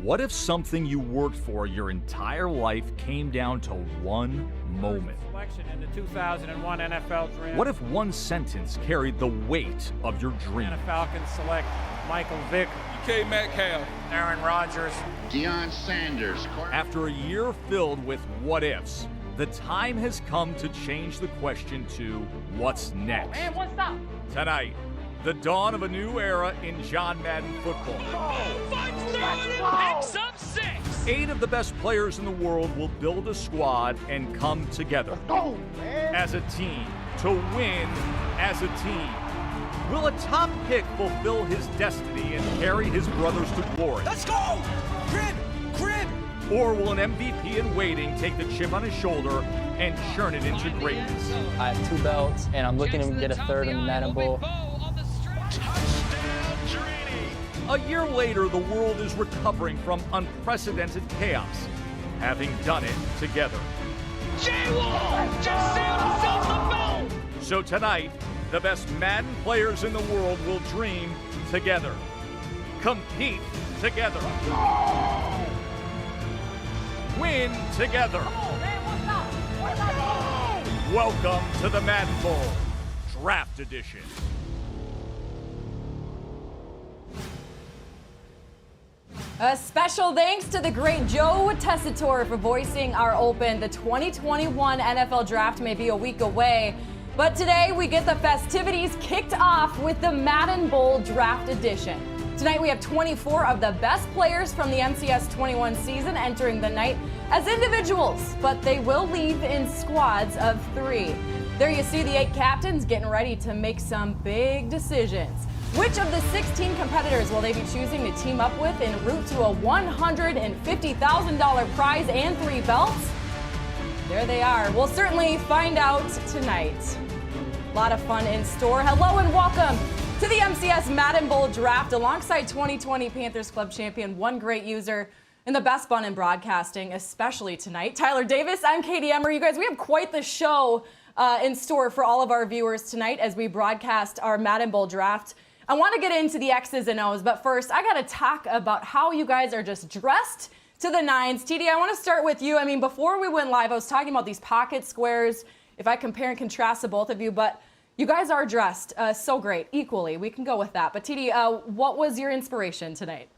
What if something you worked for your entire life came down to one moment? Selection in the 2001 NFL Draft. What if one sentence carried the weight of your dream? Atlanta Falcons select Michael Vick, DK Metcalf, Aaron Rodgers, Deion Sanders. After a year filled with what ifs, the time has come to change the question to what's next. And what's up? Tonight, the dawn of a new era in John Madden football. Picks up 6. 8 of the best players in the world will build a squad and come together as a team to win as a team. Will a top pick fulfill his destiny and carry his brothers to glory? Let's go! Crib! Or will an MVP in waiting take the chip on his shoulder and churn it into greatness? I have 2 belts, and I'm looking to get a 3rd in the Madden Bowl. A year later, the world is recovering from unprecedented chaos, having done it together. J-Wall just sealed himself the belt. So tonight, the best Madden players in the world will dream together, compete together, win together. Welcome to the Madden Bowl, Draft Edition. A special thanks to the great Joe Tessitore for voicing our open. The 2021 NFL Draft may be a week away, but today we get the festivities kicked off with the Madden Bowl Draft Edition. Tonight we have 24 of the best players from the MCS 21 season entering the night as individuals, but they will leave in squads of 3. There you see the 8 captains getting ready to make some big decisions. Which of the 16 competitors will they be choosing to team up with en route to a $150,000 prize and 3 belts? There they are. We'll certainly find out tonight. A lot of fun in store. Hello and welcome to the MCS Madden Bowl Draft alongside 2020 Panthers Club champion, one great user, and the best bun in broadcasting, especially tonight. Tyler Davis, I'm Katie Emmer. You guys, we have quite the show in store for all of our viewers tonight as we broadcast our Madden Bowl Draft. I want to get into the X's and O's, but first, I got to talk about how you guys are just dressed to the nines. TD, I want to start with you. I mean, before we went live, I was talking about these pocket squares, if I compare and contrast to both of you, but you guys are dressed so great, equally. We can go with that. But TD, what was your inspiration tonight?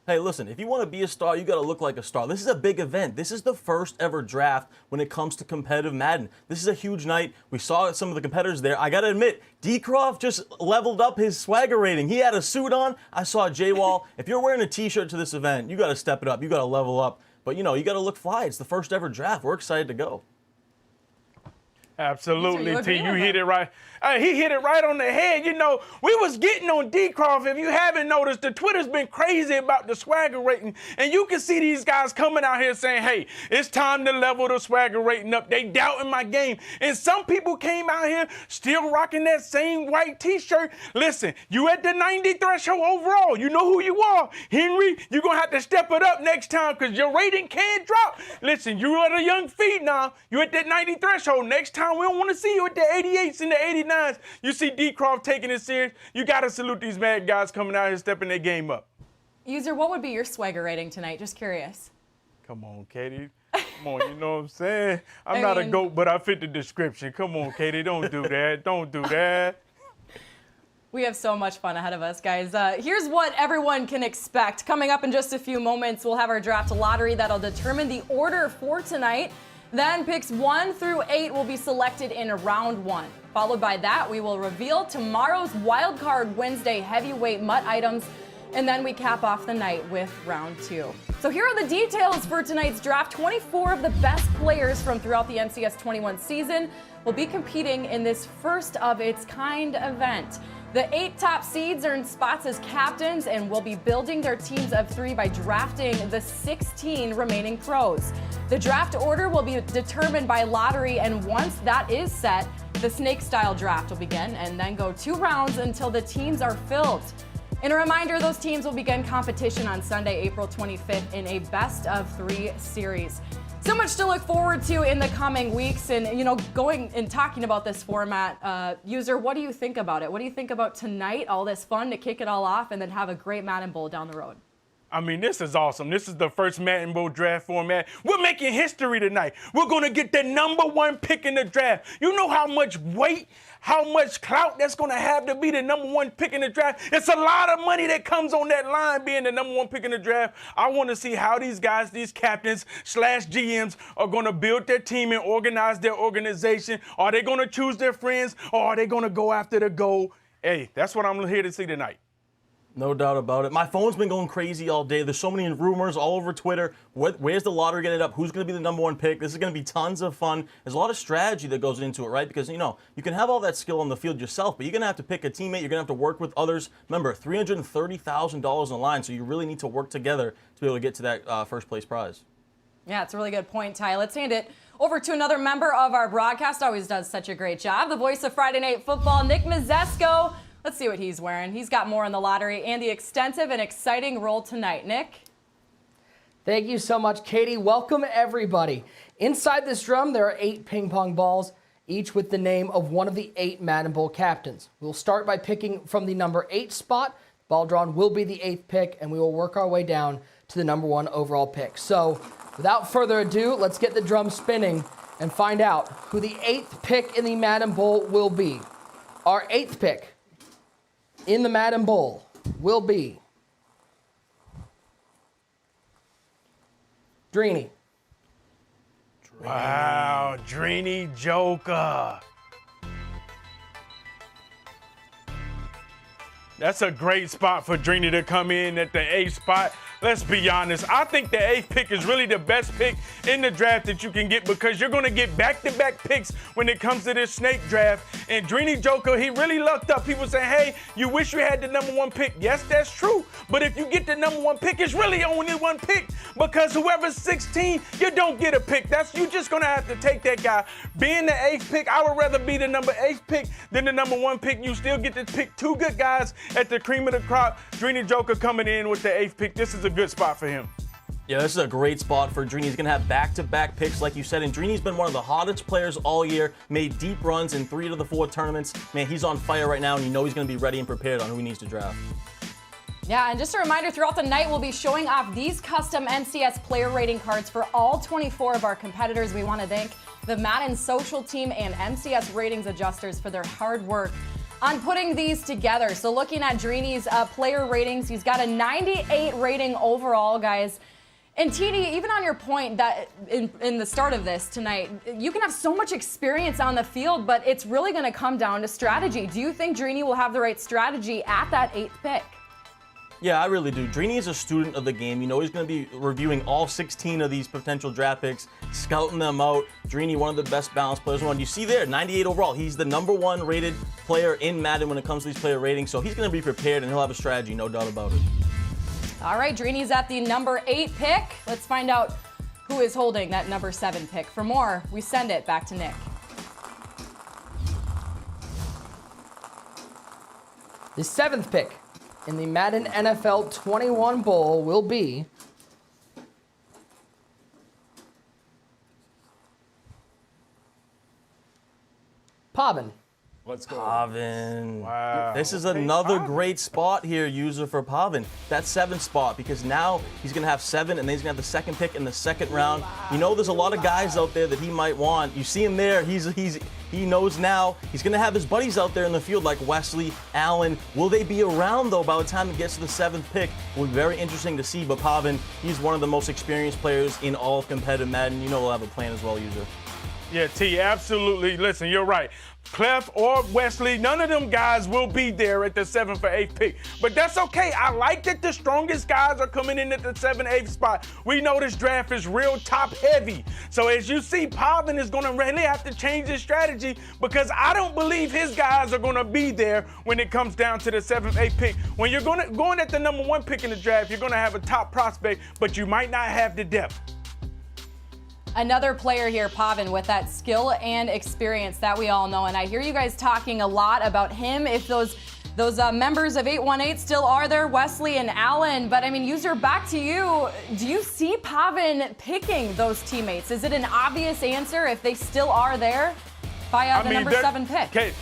Hey, listen, if you want to be a star, you got to look like a star. This is a big event. This is the first ever draft when it comes to competitive Madden. This is a huge night. We saw some of the competitors there. I got to admit, D-Croft just leveled up his swagger rating. He had a suit on. I saw J-Wall. If you're wearing a T-shirt to this event, you got to step it up. You got to level up. But, you know, you got to look fly. It's the first ever draft. We're excited to go. Absolutely, T. You hit it right. He hit it right on the head. You know, we was getting on D-Croft. If you haven't noticed, the Twitter's been crazy about the swagger rating. And you can see these guys coming out here saying, hey, it's time to level the swagger rating up. They doubting my game. And some people came out here still rocking that same white T-shirt. Listen, you at the 90 threshold overall. You know who you are. Henry, you're going to have to step it up next time because your rating can't drop. Listen, you at a young feet now. You at that 90 threshold. Next time, we don't want to see you at the 88s and the 89s. You see D-Croft taking it serious. You got to salute these mad guys coming out here stepping their game up. User, what would be your swagger rating tonight? Just curious. Come on, Katie. Come on, you know what I'm saying? I'm not a GOAT, but I fit the description. Come on, Katie, don't do that. Don't do that. We have so much fun ahead of us, guys. Here's what everyone can expect. Coming up in just a few moments, we'll have our draft lottery that'll determine the order for tonight. Then picks 1 through 8 will be selected in round 1. Followed by that, we will reveal tomorrow's Wildcard Wednesday heavyweight MUT items, and then we cap off the night with round 2. So here are the details for tonight's draft. 24 of the best players from throughout the MCS 21 season will be competing in this first of its kind event. The 8 top seeds earn spots as captains and will be building their teams of 3 by drafting the 16 remaining pros. The draft order will be determined by lottery, and once that is set, the snake-style draft will begin and then go 2 rounds until the teams are filled. And a reminder, those teams will begin competition on Sunday, April 25th in a best-of-3 series. So much to look forward to in the coming weeks, and going and talking about this format. User, what do you think about it? What do you think about tonight? All this fun to kick it all off, and then have a great Madden Bowl down the road. I mean, this is awesome. This is the first Madden Bowl draft format. We're making history tonight. We're going to get the number 1 pick in the draft. You know how much weight, how much clout that's going to have to be the number 1 pick in the draft? It's a lot of money that comes on that line being the number 1 pick in the draft. I want to see how these guys, these captains / GMs are going to build their team and organize their organization. Are they going to choose their friends, or are they going to go after the goal? Hey, that's what I'm here to see tonight. No doubt about it. My phone's been going crazy all day. There's so many rumors all over Twitter. Where's the lottery getting up? Who's going to be the number 1 pick? This is going to be tons of fun. There's a lot of strategy that goes into it, right? Because, you know, you can have all that skill on the field yourself, but you're going to have to pick a teammate. You're going to have to work with others. Remember, $330,000 on the line, so you really need to work together to be able to get to that first place prize. Yeah, it's a really good point, Ty. Let's hand it over to another member of our broadcast. Always does such a great job. The voice of Friday Night Football, Nick Mazzesko. Let's see what he's wearing. He's got more on the lottery and the extensive and exciting role tonight. Nick? Thank you so much, Katie. Welcome, everybody. Inside this drum, there are 8 ping pong balls, each with the name of one of the 8 Madden Bowl captains. We'll start by picking from the number 8 spot. Ball drawn will be the 8th pick, and we will work our way down to the number 1 overall pick. So, without further ado, let's get the drum spinning and find out who the 8th pick in the Madden Bowl will be. Our 8th pick in the Madden Bowl will be Dreeny. Wow, Dreeny Joker. That's a great spot for Dreeny to come in at the 8th spot. Let's be honest. I think the 8th pick is really the best pick in the draft that you can get, because you're going to get back-to-back picks when it comes to this snake draft. And Dreeny Joker, he really lucked up. People say, hey, you wish you had the number 1 pick. Yes, that's true. But if you get the number 1 pick, it's really only 1 pick, because whoever's 16, you don't get a pick. You just going to have to take that guy. Being the 8th pick, I would rather be the number 8th pick than the number 1 pick. You still get to pick 2 good guys at the cream of the crop. Dreeny Joker coming in with the 8th pick. This is a good spot for him. Yeah, this is a great spot for Dreeny. He's going to have back-to-back picks, like you said, and Dreeny's been one of the hottest players all year, made deep runs in 3 of the 4 tournaments. Man, he's on fire right now, and you know he's going to be ready and prepared on who he needs to draft. Yeah, and just a reminder, throughout the night, we'll be showing off these custom NCS player rating cards for all 24 of our competitors. We want to thank the Madden social team and MCS ratings adjusters for their hard work on putting these together. So looking at Dreeny's player ratings, he's got a 98 rating overall, guys. And TD, even on your point that in the start of this tonight, you can have so much experience on the field, but it's really going to come down to strategy. Do you think Dreeny will have the right strategy at that 8th pick? Yeah, I really do. Dreeny is a student of the game. You know, he's going to be reviewing all 16 of these potential draft picks, scouting them out. Dreeny, one of the best balanced players. You see there, 98 overall. He's the number 1 rated player in Madden when it comes to these player ratings, so he's going to be prepared, and he'll have a strategy, no doubt about it. All right, Dreeny's at the number 8 pick. Let's find out who is holding that number 7 pick. For more, we send it back to Nick. The 7th pick in the Madden NFL 21 Bowl will be Pavin. Let's go. Pavin. Wow. This is another great spot here, user, for Pavin. That 7th spot, because now he's going to have 7, and then he's going to have the 2nd pick in the 2nd round. You know, there's a lot of guys out there that he might want. You see him there. He knows now. He's going to have his buddies out there in the field like Wesley, Allen. Will they be around, though, by the time he gets to the 7th pick? Will be very interesting to see. But Pavin, he's one of the most experienced players in all of competitive Madden. You know we'll have a plan as well, user. Yeah, T, absolutely. Listen, you're right. Clef or Wesley, none of them guys will be there at the 7th or 8th pick. But that's okay. I like that the strongest guys are coming in at the 7th, 8th spot. We know this draft is real top heavy. So as you see, Pavin is going to really have to change his strategy, because I don't believe his guys are going to be there when it comes down to the 7th, 8th pick. When you're going at the number 1 pick in the draft, you're going to have a top prospect, but you might not have the depth. Another player here, Pavin, with that skill and experience that we all know. And I hear you guys talking a lot about him. If those members of 818 still are there, Wesley and Allen. But, I mean, user, back to you. Do you see Pavin picking those teammates? Is it an obvious answer if they still are there by the number 7 pick?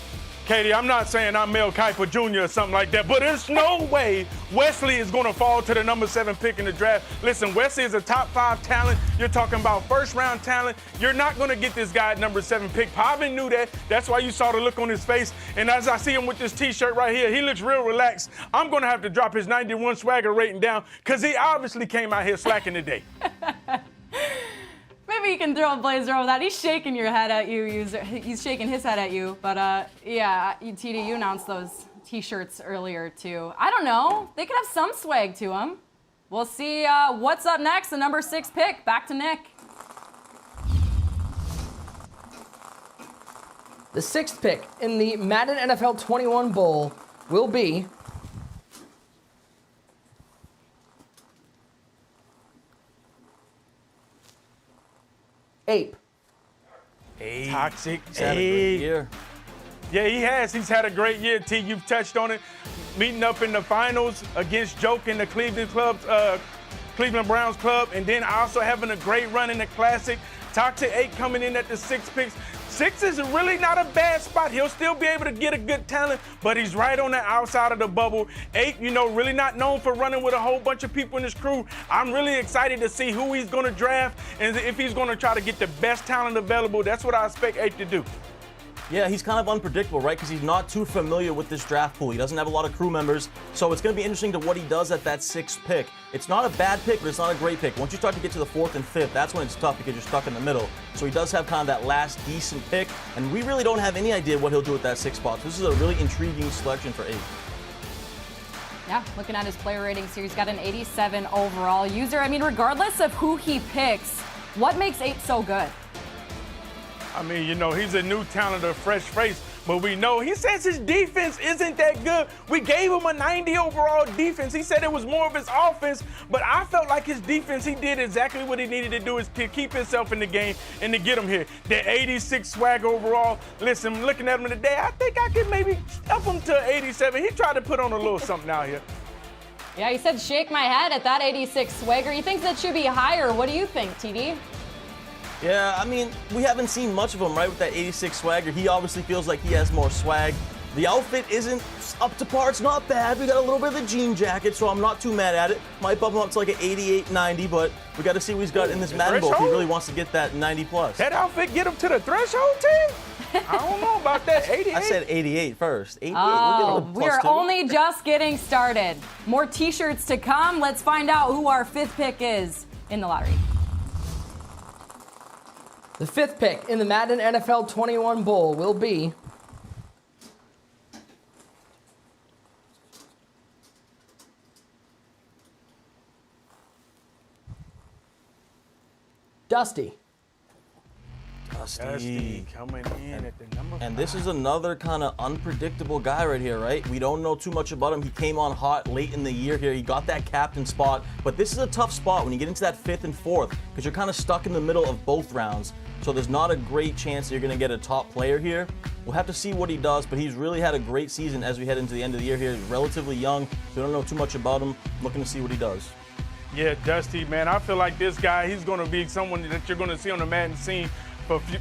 Katie, I'm not saying I'm Mel Kiper Jr. or something like that, but there's no way Wesley is going to fall to the number 7 pick in the draft. Listen, Wesley is a top 5 talent. You're talking about first-round talent. You're not going to get this guy at number 7 pick. Pavin knew that. That's why you saw the look on his face. And as I see him with this T-shirt right here, he looks real relaxed. I'm going to have to drop his 91 swagger rating down because he obviously came out here slacking today. Maybe you can throw a blazer over that. He's shaking your head at you, user. He's shaking his head at you. But yeah, TD, you announced those T-shirts earlier too. I don't know. They could have some swag to them. We'll see what's up next. The number 6 pick. Back to Nick. The 6th pick in the Madden NFL 21 Bowl will be Ape. Toxic. He's had a great year. Yeah, he has. He's had a great year, T. You've touched on it. Meeting up in the finals against Joke in the Cleveland Browns club, and then also having a great run in the Classic. Toxic 8 coming in at the 6 picks. 6 is really not a bad spot. He'll still be able to get a good talent, but he's right on the outside of the bubble. 8, really not known for running with a whole bunch of people in his crew. I'm really excited to see who he's going to draft and if he's going to try to get the best talent available. That's what I expect 8 to do. Yeah, he's kind of unpredictable, right? Because he's not too familiar with this draft pool. He doesn't have a lot of crew members, so it's going to be interesting to what he does at that 6th pick. It's not a bad pick, but it's not a great pick. Once you start to get to the 4th and 5th, that's when it's tough because you're stuck in the middle. So he does have kind of that last decent pick, and we really don't have any idea what he'll do with that 6th spot. So this is a really intriguing selection for 8. Yeah, looking at his player ratings here, he's got an 87 overall. User, I mean, regardless of who he picks, what makes 8 so good? I mean, he's a new talent, a fresh face, but we know he says his defense isn't that good. We gave him a 90 overall defense. He said it was more of his offense, but I felt like his defense, he did exactly what he needed to do is to keep himself in the game and to get him here. The 86 swag overall. Listen, looking at him today, I think I could maybe up him to 87. He tried to put on a little something out here. Yeah, he said shake my head at that 86 swagger. He thinks that should be higher. What do you think, TD? Yeah, I mean, we haven't seen much of him, right, with that 86 swagger. He obviously feels like he has more swag. The outfit isn't up to par. It's not bad. We got a little bit of the jean jacket, so I'm not too mad at it. Might bump him up to like an 88, 90, but we got to see what he's got in this Madden Bowl if he really wants to get that 90 plus. That outfit get him to the threshold, team? I don't know about that. 88? I said 88 first. 88. Oh, we are only just getting started. More T-shirts to come. Let's find out who our 5th pick is in the lottery. The 5th pick in the Madden NFL 21 Bowl will be Dusty. Dusty coming in at the number 5. And this is another kind of unpredictable guy right here, right? We don't know too much about him. He came on hot late in the year here. He got that captain spot. But this is a tough spot when you get into that 5th and 4th because you're kind of stuck in the middle of both rounds. So there's not a great chance that you're going to get a top player here. We'll have to see what he does, but he's really had a great season as we head into the end of the year here. He's relatively young, so we don't know too much about him. Looking to see what he does. Yeah, Dusty, man, I feel like this guy, he's going to be someone that you're going to see on the Madden scene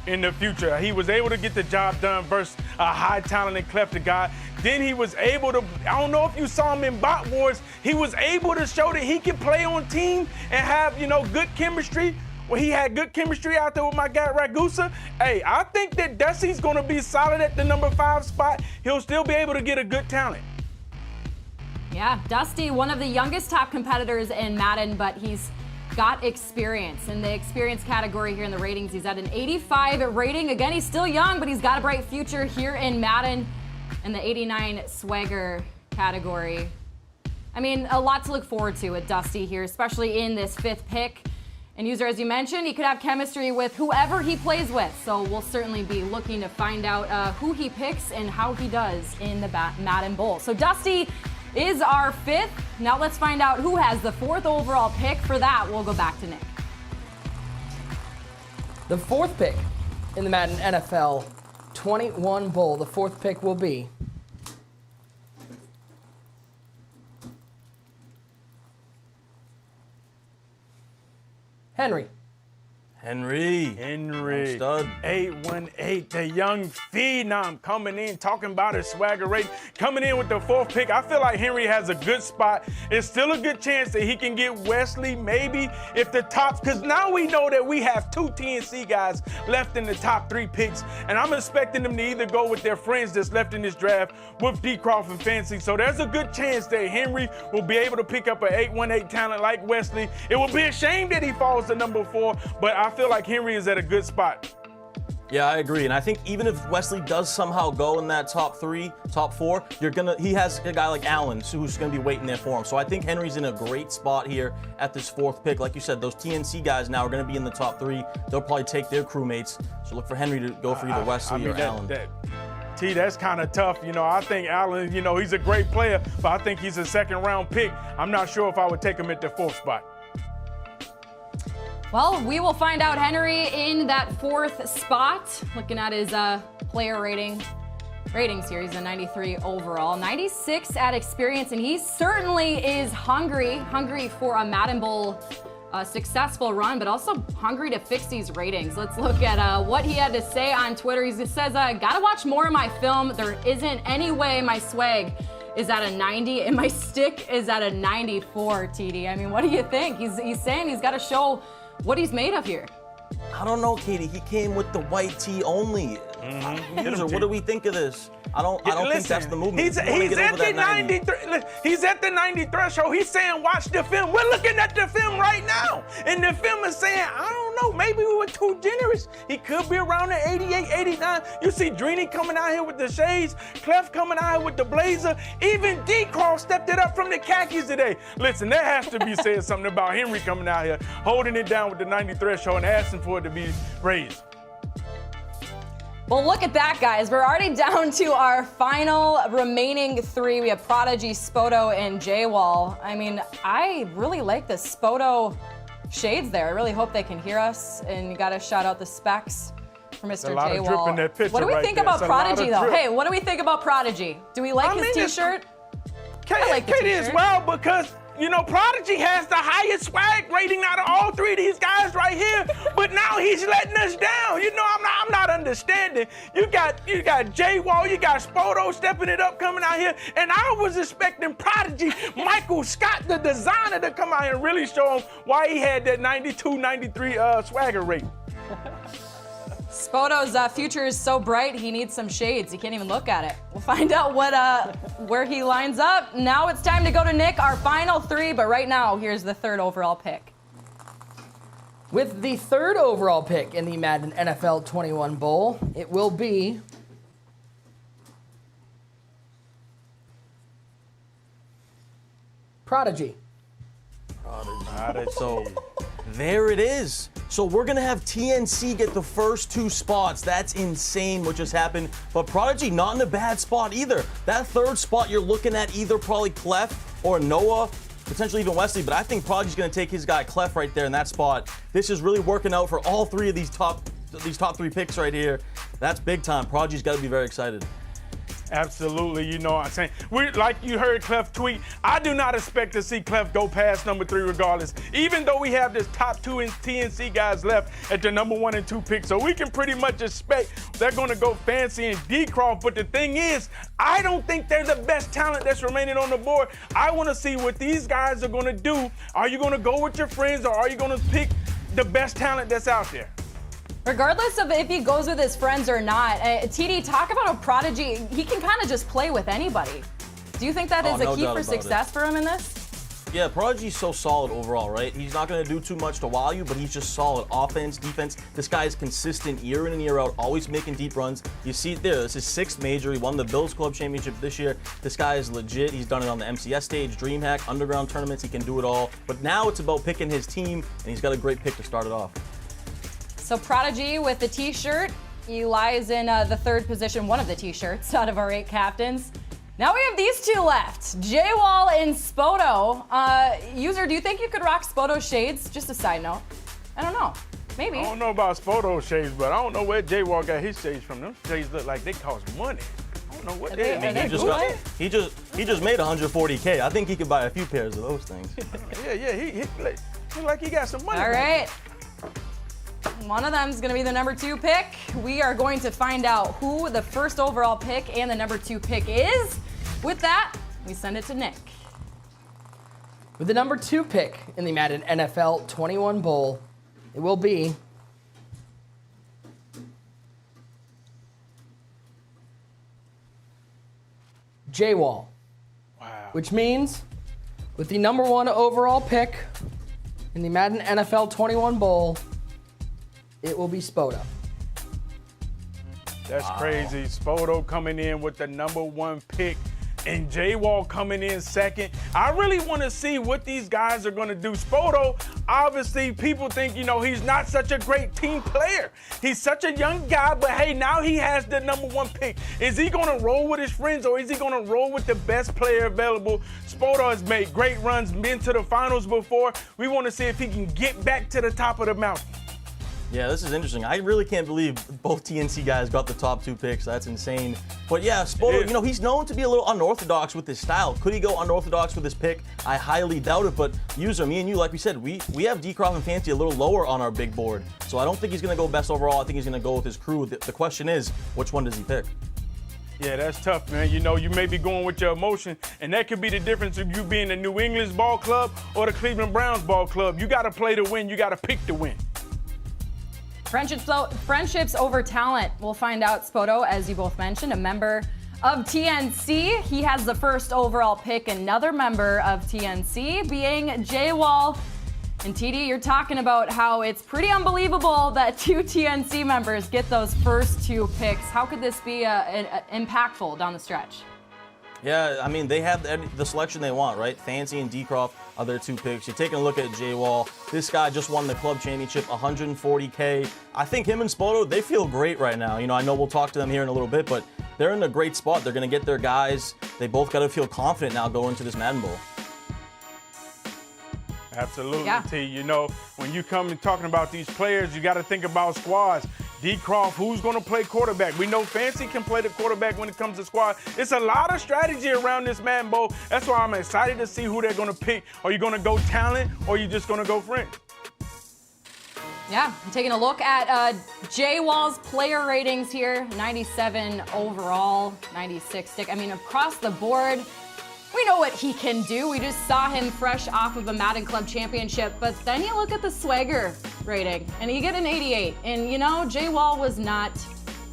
in the future. He was able to get the job done versus a high-talented Klepter guy. Then he was able to, I don't know if you saw him in Bot Wars, he was able to show that he can play on team and have, good chemistry. Well, he had good chemistry out there with my guy Ragusa. Hey, I think that Dusty's going to be solid at the number 5 spot. He'll still be able to get a good talent. Yeah, Dusty, one of the youngest top competitors in Madden, but he's got experience. In the experience category here in the ratings, he's at an 85 rating. Again, he's still young, but he's got a bright future here in Madden in the 89 swagger category. I mean, a lot to look forward to with Dusty here, especially in this 5th pick. And user, as you mentioned, he could have chemistry with whoever he plays with. So we'll certainly be looking to find out who he picks and how he does in the Madden Bowl. So Dusty is our 5th. Now let's find out who has the 4th overall pick. For that, we'll go back to Nick. The 4th pick in the Madden NFL 21 Bowl. The 4th pick will be Henry. Henry, stud. 818, the young phenom coming in, talking about his swagger rate, coming in with the 4th pick. I feel like Henry has a good spot. It's still a good chance that he can get Wesley, maybe if the top, because now we know that we have 2 TNC guys left in the top 3 picks, and I'm expecting them to either go with their friends that's left in this draft with Decroft and Fancy. So there's a good chance that Henry will be able to pick up an 818 talent like Wesley. It will be a shame that he falls to number 4, but I feel like Henry is at a good spot. Yeah, I agree. And I think even if Wesley does somehow go in that top 3, top 4, he has a guy like Allen who's going to be waiting there for him. So I think Henry's in a great spot here at this 4th pick. Like you said, those TNC guys now are going to be in the top 3. They'll probably take their crewmates. So look for Henry to go for either Wesley or Allen. That's kind of tough. I think Allen, he's a great player, but I think he's a 2nd round pick. I'm not sure if I would take him at the 4th spot. Well, we will find out Henry in that 4th spot. Looking at his player ratings here, he's a 93 overall, 96 at experience, and he certainly is hungry for a Madden Bowl successful run, but also hungry to fix these ratings. Let's look at what he had to say on Twitter. He says, gotta watch more of my film. There isn't any way my swag is at a 90 and my stick is at a 94, TD. I mean, what do you think? He's saying he's got to show what he's made of here. I don't know, Katie. He came with the white tee only. What do we think of this? I don't think that's the movement. He's at the 93. He's at the 90 threshold. He's saying, watch the film. We're looking at the film right now, and the film is saying, I don't know, maybe we were too generous. He could be around the 88, 89. You see Drini coming out here with the shades, Clef coming out here with the blazer. Even Decroft stepped it up from the khakis today. Listen, there has to be saying something about Henry coming out here, holding it down with the 90 threshold and asking for it to be raised. Well, look at that, guys. We're already down to our final remaining 3. We have Prodigy, Spoto, and J-Wall. I mean, I really like the Spoto shades there. I really hope they can hear us. And you got to shout out the specs for Mr. J-Wall. What do we think about Prodigy, though? Hey, what do we think about Prodigy? Do we like his T-shirt? I like the T-shirt as well, because Prodigy has the highest swag rating out of all 3 of these guys right here, but now he's letting us down. I'm not understanding. You got J-Wall, you got Spoto stepping it up, coming out here, and I was expecting Prodigy, Michael Scott, the designer, to come out here and really show him why he had that 92, 93 swagger rate. Spoto's future is so bright, he needs some shades. He can't even look at it. We'll find out where he lines up. Now it's time to go to Nick, our final 3, but right now, here's the 3rd overall pick. With the 3rd overall pick in the Madden NFL 21 Bowl, it will be Prodigy. So there it is. So we're going to have TNC get the first 2 spots. That's insane what just happened. But Prodigy not in a bad spot either. That 3rd spot you're looking at either probably Clef or Noah, potentially even Wesley, but I think Prodigy's going to take his guy Clef right there in that spot. This is really working out for all 3 of these top 3 picks right here. That's big time. Prodigy's got to be very excited. Absolutely, you know what I'm saying. Like you heard Clef tweet, I do not expect to see Clef go past number 3 regardless, even though we have this top 2 in TNC guys left at the number 1 and 2 pick. So we can pretty much expect they're going to go Fancy and Decroft. But the thing is, I don't think they're the best talent that's remaining on the board. I want to see what these guys are going to do. Are you going to go with your friends, or are you going to pick the best talent that's out there? Regardless of if he goes with his friends or not, TD, talk about a Prodigy. He can kind of just play with anybody. Do you think that is a key for success for him in this? Yeah, Prodigy's so solid overall, right? He's not going to do too much to wow you, but he's just solid. Offense, defense. This guy is consistent year in and year out, always making deep runs. You see it there. This is 6th major. He won the Bills Club Championship this year. This guy is legit. He's done it on the MCS stage, DreamHack, underground tournaments. He can do it all. But now it's about picking his team, and he's got a great pick to start it off. So Prodigy with the T-shirt. He lies in the 3rd position, one of the T-shirts out of our 8 captains. Now we have these 2 left, J-Wall and Spoto. User, do you think you could rock Spoto shades? Just a side note. I don't know. Maybe. I don't know about Spoto shades, but I don't know where J-Wall got his shades from. Them shades look like they cost money. I don't know what they are. He just made $140K. I think he could buy a few pairs of those things. Yeah, he look like he got some money. All right. One of them is going to be the number 2 pick. We are going to find out who the first overall pick and the number 2 pick is. With that, we send it to Nick. With the number 2 pick in the Madden NFL 21 Bowl, it will be J-Wall. Wow. Which means with the number 1 overall pick in the Madden NFL 21 Bowl, it will be Spoda. That's crazy. Spoto coming in with the number 1 pick and J-Wall coming in second. I really want to see what these guys are going to do. Spoto, obviously, people think, he's not such a great team player. He's such a young guy, but hey, now he has the number 1 pick. Is he going to roll with his friends or is he going to roll with the best player available? Spoto has made great runs, been to the finals before. We want to see if he can get back to the top of the mountain. Yeah, this is interesting. I really can't believe both TNC guys got the top 2 picks. That's insane. But yeah, Spoto, he's known to be a little unorthodox with his style. Could he go unorthodox with his pick? I highly doubt it. But user, me and you, like we said, we have D-Croft and Fancy a little lower on our big board. So I don't think he's going to go best overall. I think he's going to go with his crew. The question is, which one does he pick? Yeah, that's tough, man. You may be going with your emotion, and that could be the difference of you being the New England's ball club or the Cleveland Browns ball club. You got to play to win. You got to pick to win. Friendships over talent. We'll find out. Spoto, as you both mentioned, a member of TNC. He has the first overall pick. Another member of TNC being J-Wall. And TD, you're talking about how it's pretty unbelievable that 2 TNC members get those first 2 picks. How could this be impactful down the stretch? Yeah, I mean, they have the selection they want, right? Fancy and D-Croft are their 2 picks. You're taking a look at J-Wall. This guy just won the club championship, $140K. I think him and Spoto, they feel great right now. I know we'll talk to them here in a little bit, but they're in a great spot. They're going to get their guys. They both got to feel confident now going into this Madden Bowl. Absolutely, yeah. T. When you come and talking about these players, you got to think about squads. D-Croft, who's going to play quarterback? We know Fancy can play the quarterback when it comes to squad. It's a lot of strategy around this Madden Bowl. That's why I'm excited to see who they're going to pick. Are you going to go talent or are you just going to go friend? Yeah, I'm taking a look at J-Wall's player ratings here. 97 overall, 96 stick. I mean, across the board, we know what he can do. We just saw him fresh off of a Madden Club championship. But then you look at the swagger rating, and you get an 88. And, J-Wall was not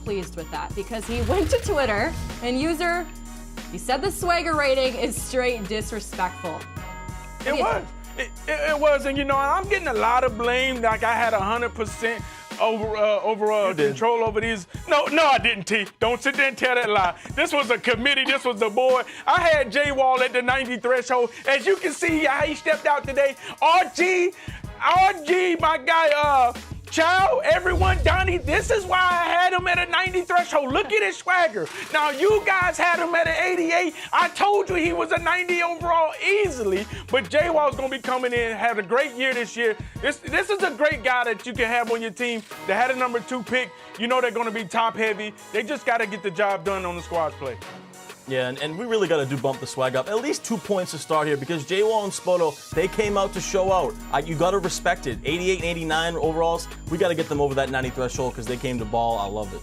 pleased with that because he went to Twitter and he said the swagger rating is straight disrespectful. It was. It was. And, I'm getting a lot of blame. Like I had 100% over control over these. No, I didn't, T. Don't sit there and tell that lie. This was a committee. This was the board. I had J-Wall at the 90 threshold. As you can see how he stepped out today. RG, my guy, Chow, everyone, Donnie, this is why I had him at a 90 threshold. Look at his swagger. Now, you guys had him at an 88. I told you he was a 90 overall easily, but J-Wall's going to be coming in, had a great year this year. This is a great guy that you can have on your team. They had a number 2 pick. They're going to be top heavy. They just got to get the job done on the squad play. Yeah, and we really got to bump the swag up. At least 2 points to start here because J-Wall and Spoto, they came out to show out. You got to respect it. 88 and 89 overalls, we got to get them over that 90 threshold because they came to ball. I loved it.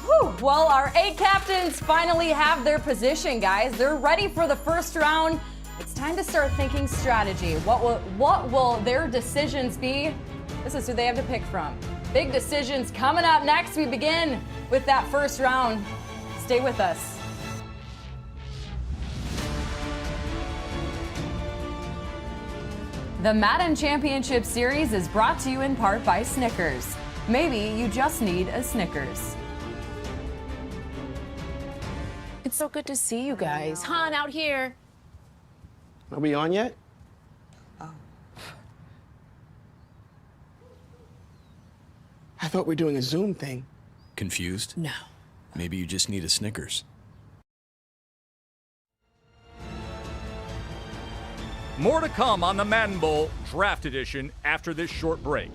Whew. Well, our 8 captains finally have their position, guys. They're ready for the first round. It's time to start thinking strategy. What will their decisions be? This is who they have to pick from. Big decisions coming up next. We begin with that first round. Stay with us. The Madden Championship Series is brought to you in part by Snickers. Maybe you just need a Snickers. It's so good to see you guys. Han, out here. Are we on yet? Oh. I thought we were doing a Zoom thing. Confused? No. Maybe you just need a Snickers. More to come on the Madden Bowl Draft Edition after this short break.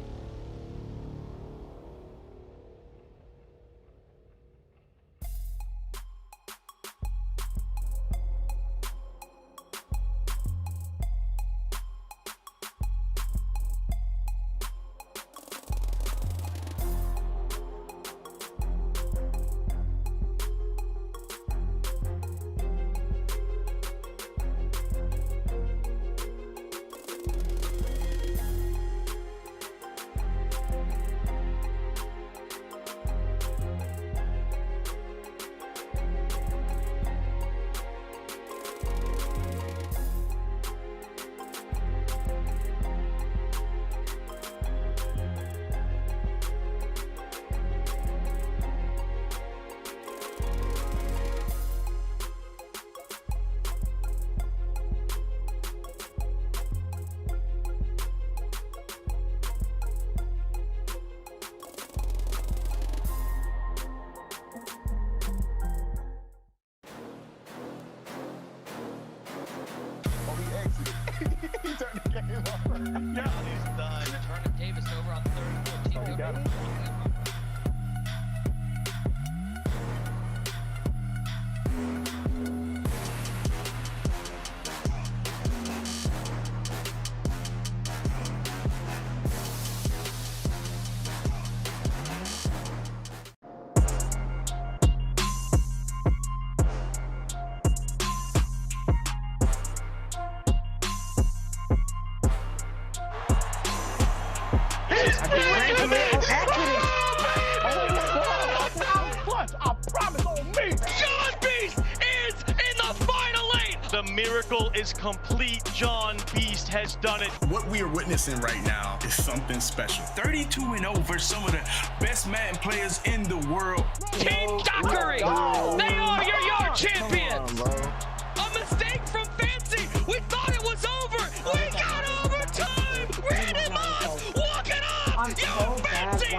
I promise on me. John Beast is in the final 8. The miracle is complete. John Beast has done it. What we are witnessing right now is something special. 32-0 versus some of the best Madden players in the world. Team Dockery, they are your yard champions. A mistake from Fancy. We thought it was over. We got overtime. Randy Moss walking off. Yo, Fancy.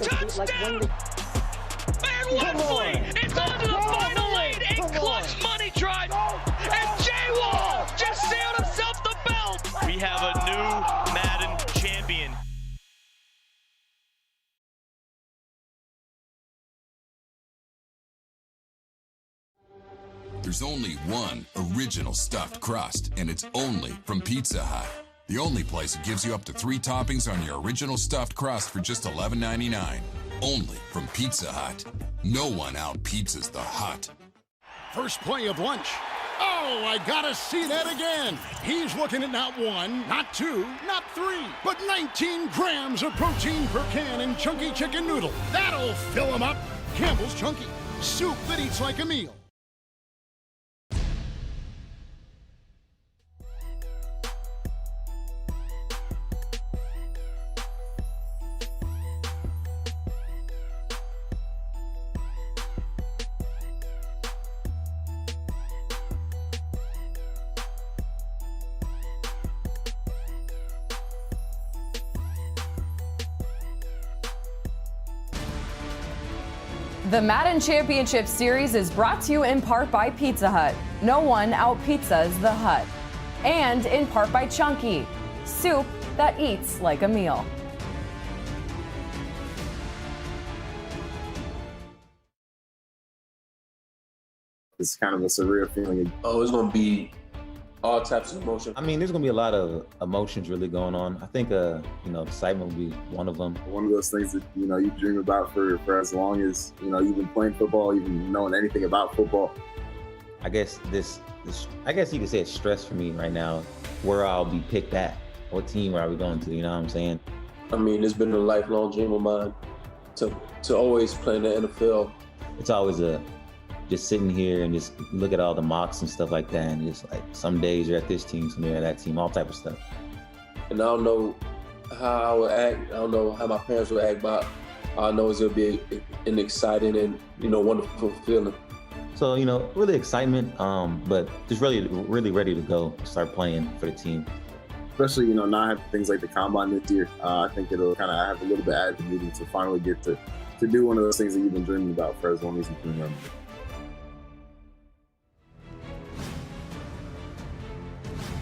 Touchdown. And Wesley is on to the final 8. A clutch money drive. And Jay Wall just sealed himself the belt. We have a new Madden champion. There's only one original stuffed crust, and it's only from Pizza Hut. The only place that gives you up to 3 toppings on your original stuffed crust for just $11.99. Only from Pizza Hut. No one out-pizzas the Hut. First play of lunch. Oh, I gotta see that again. He's looking at not 1, not 2, not 3, but 19 grams of protein per can in chunky chicken noodle. That'll fill him up. Campbell's Chunky. Soup that eats like a meal. The Madden Championship Series is brought to you in part by Pizza Hut. No one out-pizzas the Hut. And in part by Chunky, soup that eats like a meal. It's kind of a surreal feeling. Oh, it's going to be all types of emotion. I mean, there's going to be a lot of emotions really going on. I think, excitement will be one of them. One of those things that, you dream about for as long as, you've been playing football, even knowing anything about football. I guess I guess you could say it's stress for me right now, where I'll be picked at. What team are we going to, you know what I'm saying? I mean, it's been a lifelong dream of mine to always play in the NFL. It's always just sitting here and just look at all the mocks and stuff like that, and just like some days you're at this team, some you're at that team, all type of stuff. And I don't know how I would act. I don't know how my parents would act, but all I know is it'll be an exciting and wonderful feeling. So really excitement, but just really ready to go, start playing for the team. Especially not having things like the combine this year. I think it'll kind of have a little bit added to meeting to finally get to do one of those things that you've been dreaming about for as long as you can remember.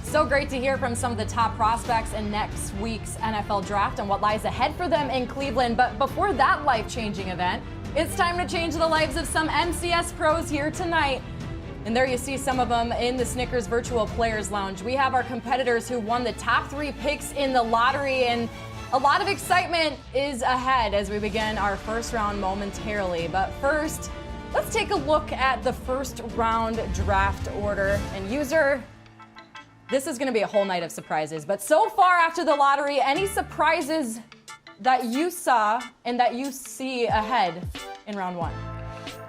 So great to hear from some of the top prospects in next week's NFL draft and what lies ahead for them in Cleveland. But before that life-changing event, it's time to change the lives of some MCS pros here tonight. And there you see some of them in the Snickers Virtual Players Lounge. We have our competitors who won the top 3 picks in the lottery, and a lot of excitement is ahead as we begin our first round momentarily. But first, let's take a look at the first round draft order. And user, this is going to be a whole night of surprises. But so far after the lottery, any surprises that you saw and that you see ahead in round 1?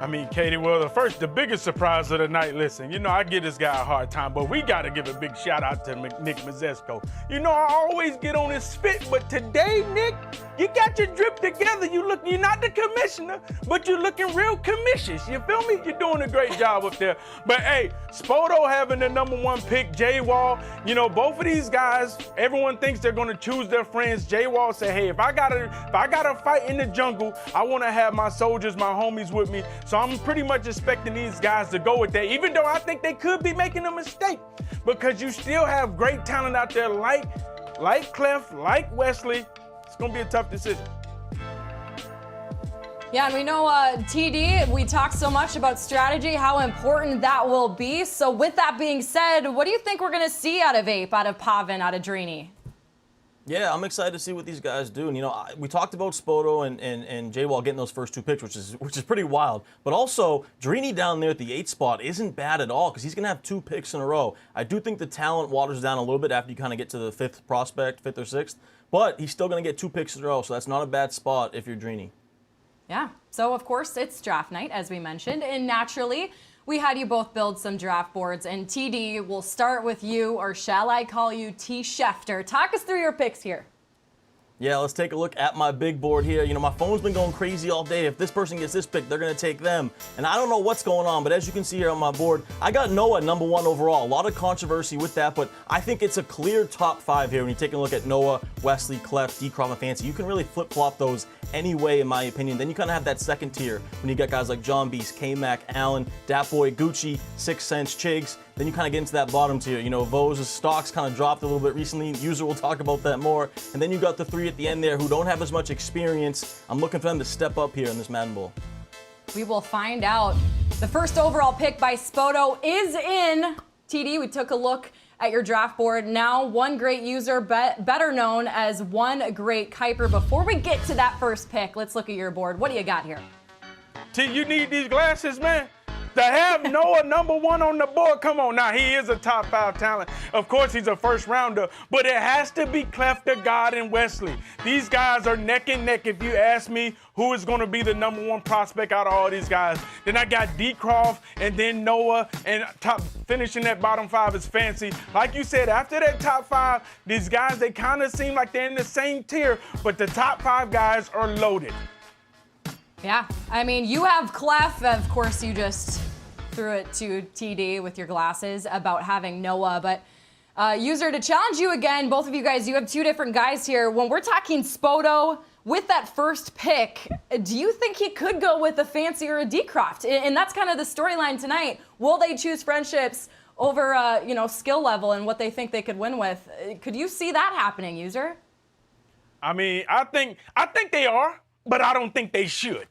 I mean, Katie, well, the biggest surprise of the night, listen, I give this guy a hard time, but we got to give a big shout out to Nick Mazesco. I always get on his spit, but today, Nick, you got your drip together. You're not the commissioner, but you're looking real commissioned. You feel me? You're doing a great job up there. But hey, Spoto having the #1 pick, Jay Wall, both of these guys, everyone thinks they're going to choose their friends. Jay Wall said, hey, if I gotta fight in the jungle, I want to have my soldiers, my homies with me. So I'm pretty much expecting these guys to go with that, even though I think they could be making a mistake, because you still have great talent out there like Clef, like Wesley. It's going to be a tough decision. Yeah, and we know, TD, we talk so much about strategy, how important that will be. So with that being said, what do you think we're going to see out of Ape, out of Pavin, out of Drini? Yeah, I'm excited to see what these guys do. And, you know, we talked about Spoto and J-Wall getting those first 2 picks, which is pretty wild. But also, Drini down there at the 8 spot isn't bad at all because he's going to have 2 picks in a row. I do think the talent waters down a little bit after you kind of get to the 5th prospect, 5th or 6th. But he's still going to get 2 picks in a row, so that's not a bad spot if you're Drini. Yeah, so of course it's draft night, as we mentioned. And naturally, we had you both build some draft boards. And TD, we'll start with you, or shall I call you T. Schefter? Talk us through your picks here. Yeah, let's take a look at my big board here. You know, my phone's been going crazy all day. If this person gets this pick, they're going to take them. And I don't know what's going on, but as you can see here on my board, I got Noah number 1 overall. A lot of controversy with that, but I think it's a clear top 5 here when you take a look at Noah, Wesley, Clef, Decroft, and Fancy. You can really flip-flop those any way, in my opinion. Then you kind of have that second tier when you get guys like John Beast, K-Mac, Allen, Dat-Boy, Gucci, 6 Sense, Chigs. Then you kind of get into that bottom tier. You know, Vo's stocks kind of dropped a little bit recently. User will talk about that more. And then you got the 3 at the end there who don't have as much experience. I'm looking for them to step up here in this Madden Bowl. We will find out. The first overall pick by Spoto is in. TD, we took a look at your draft board. Now, one great user, better known as one great Kuiper. Before we get to that first pick, let's look at your board. What do you got here? T, you need these glasses, man. To have Noah number 1 on the board, come on now, he is a top 5 talent. Of course, he's a first rounder, but it has to be Clef the God and Wesley. These guys are neck and neck. If you ask me who is going to be the number 1 prospect out of all these guys, then I got Decroft and then Noah, and top finishing that bottom 5 is Fancy. Like you said, after that top 5, these guys, they kind of seem like they're in the same tier, but the top 5 guys are loaded. Yeah, I mean, you have Clef. Of course, you just threw it to TD with your glasses about having Noah. But user, to challenge you again, both of you guys, you have 2 different guys here. When we're talking Spoto with that first pick, do you think he could go with a Fancy or a Decroft? And that's kind of the storyline tonight. Will they choose friendships over, skill level and what they think they could win with? Could you see that happening, user? I mean, I think they are, but I don't think they should.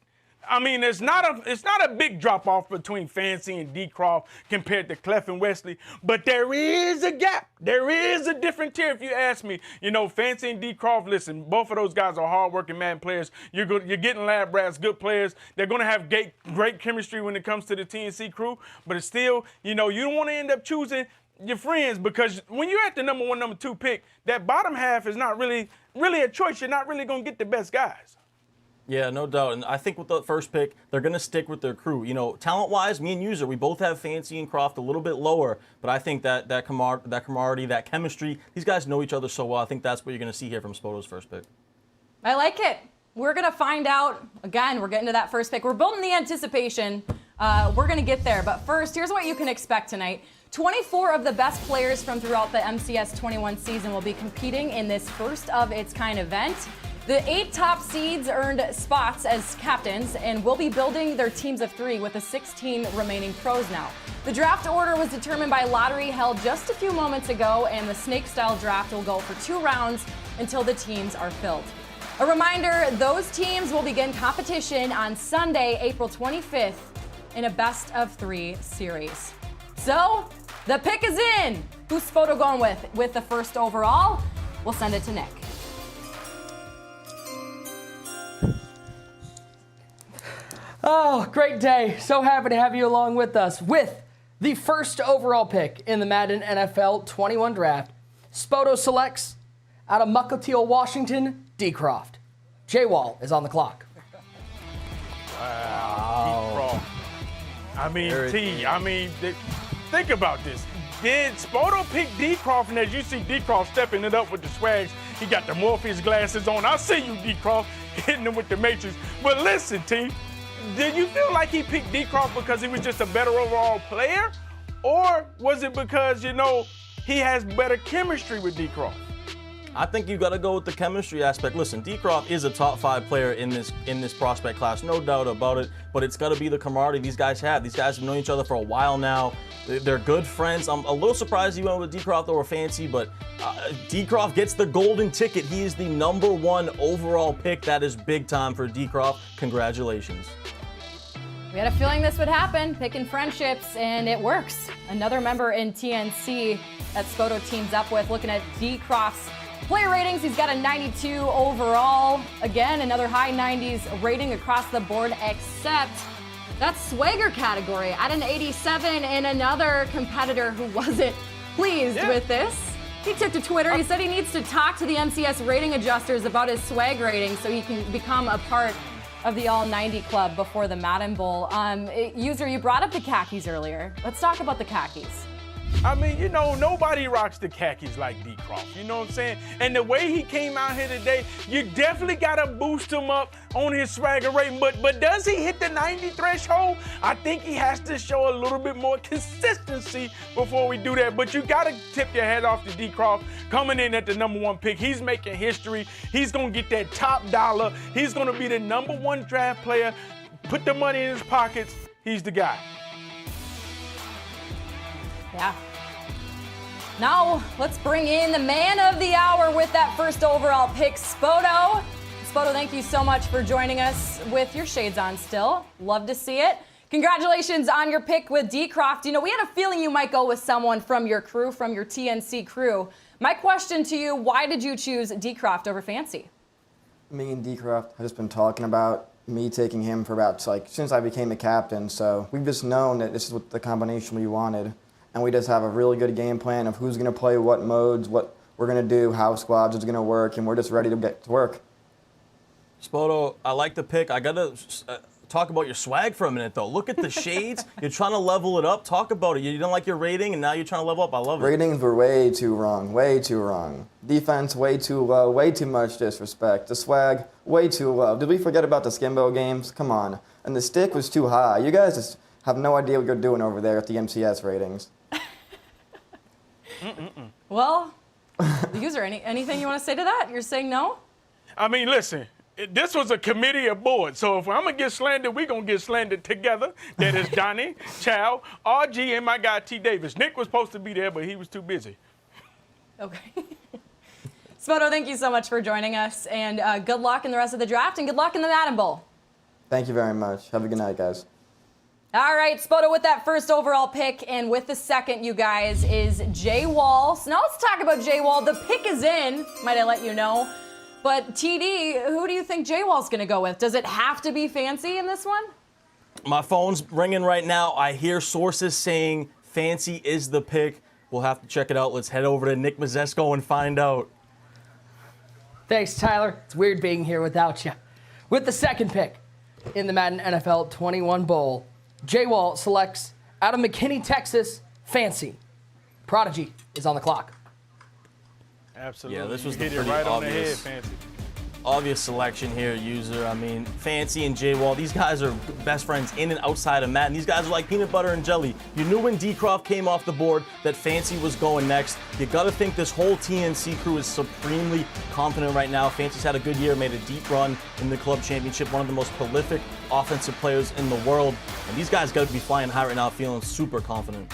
I mean, it's not a big drop-off between Fancy and Decroft compared to Clef and Wesley, but there is a gap. There is a different tier, if you ask me. You know, Fancy and Decroft, listen, both of those guys are hard-working Madden players. You're getting lab rats, good players. They're going to have great chemistry when it comes to the TNC crew, but it's still, you know, you don't want to end up choosing your friends, because when you're at the number 1, number 2 pick, that bottom half is not really a choice. You're not really going to get the best guys. Yeah, no doubt. And I think with the first pick, they're going to stick with their crew. You know, talent-wise, me and User, we both have Fancy and Croft a little bit lower, but I think that camaraderie, that chemistry, these guys know each other so well. I think that's what you're going to see here from Spoto's first pick. I like it. We're going to find out. Again, we're getting to that first pick. We're building the anticipation. We're going to get there. But first, here's what you can expect tonight. 24 of the best players from throughout the MCS 21 season will be competing in this first-of-its-kind event. The 8 top seeds earned spots as captains and will be building their teams of 3 with the 16 remaining pros now. The draft order was determined by lottery held just a few moments ago, and the snake-style draft will go for 2 rounds until the teams are filled. A reminder, those teams will begin competition on Sunday, April 25th in a best-of-3 series. So, the pick is in. Who's Spoto going with the first overall? We'll send it to Nick. Oh, great day. So happy to have you along with us with the first overall pick in the Madden NFL 21 draft. Spoto selects out of Mukilteo, Washington, Decroft. J-Wall is on the clock. Wow. I mean, think about this. Did Spoto pick Decroft? And as you see Decroft stepping it up with the swags, he got the Morpheus glasses on. I see you, Decroft, hitting him with the Matrix. But listen, T, did you feel like he picked Decroft because he was just a better overall player? Or was it because, you know, he has better chemistry with Decroft? I think you got to go with the chemistry aspect. Listen, Decroft is a top 5 player in this prospect class, no doubt about it. But it's got to be the camaraderie these guys have. These guys have known each other for a while now. They're good friends. I'm a little surprised he went with Decroft over Fancy, but Decroft gets the golden ticket. He is the number 1 overall pick. That is big time for Decroft. Congratulations. We had a feeling this would happen, picking friendships, and it works. Another member in TNC that Spoto teams up with, looking at Decroft's Player ratings, he's got a 92 overall. Again, another high 90s rating across the board, except that swagger category at an 87, and another competitor who wasn't pleased with this. He took to Twitter. He said he needs to talk to the MCS rating adjusters about his swag rating so he can become a part of the All 90 Club before the Madden Bowl. User, you brought up the khakis earlier. Let's talk about the khakis. I mean, you know, nobody rocks the khakis like D. Croft, you know what I'm saying? And the way he came out here today, you definitely got to boost him up on his swagger rating. But does he hit the 90 threshold? I think he has to show a little bit more consistency before we do that. But you got to tip your head off to D. Croft coming in at the #1 pick. He's making history. He's going to get that top dollar. He's going to be the #1 draft player. Put the money in his pockets. He's the guy. Yeah. Now, let's bring in the man of the hour with that first overall pick, Spoto. Spoto, thank you so much for joining us with your shades on still. Love to see it. Congratulations on your pick with D. Croft. You know, we had a feeling you might go with someone from your crew, from your TNC crew. My question to you, why did you choose D. Croft over Fancy? Me and D. Croft have just been talking about me taking him for about, since I became a captain. So we've just known that this is what the combination we wanted. And we just have a really good game plan of who's going to play what modes, what we're going to do, how squads is going to work, and we're just ready to get to work. Spoto, I like the pick. I got to talk about your swag for a minute, though. Look at the shades. You're trying to level it up. Talk about it. You don't like your rating, and now you're trying to level up. I love it. Ratings were way too wrong, way too wrong. Defense, way too low, way too much disrespect. The swag, way too low. Did we forget about the Skimbo games? Come on. And the stick was too high. You guys just have no idea what you're doing over there at the MCS ratings. Well, user, anything you want to say to that? You're saying no? I mean, listen, this was a committee of board, so if I'm going to get slandered, we're going to get slandered together. That is Donnie, Chow, RG, and my guy T. Davis. Nick was supposed to be there, but he was too busy. Okay. Spoto, thank you so much for joining us, and good luck in the rest of the draft, and good luck in the Madden Bowl. Thank you very much. Have a good night, guys. All right, Spoto with that first overall pick, and with the second, you guys, is Jay Wall. So now let's talk about Jay Wall. The pick is in, might I let you know. But TD, who do you think Jay Wall's going to go with? Does it have to be Fancy in this one? My phone's ringing right now. I hear sources saying Fancy is the pick. We'll have to check it out. Let's head over to Nick Mazesco and find out. Thanks, Tyler. It's weird being here without you. With the second pick in the Madden NFL 21 Bowl, Jay Wall selects out of McKinney, Texas, Fancy. Prodigy is on the clock. Absolutely. Yeah, this was hit the it pretty right on the head, obvious, Fancy. obvious selection here, user. I mean, Fancy and Jay Wall, these guys are best friends in and outside of Madden. These guys are like peanut butter and jelly. You knew when D. Croft came off the board that Fancy was going next. You got to think this whole TNC crew is supremely confident right now. Fancy's had a good year, made a deep run in the club championship, one of the most prolific offensive players in the world. And these guys got to be flying high right now, feeling super confident.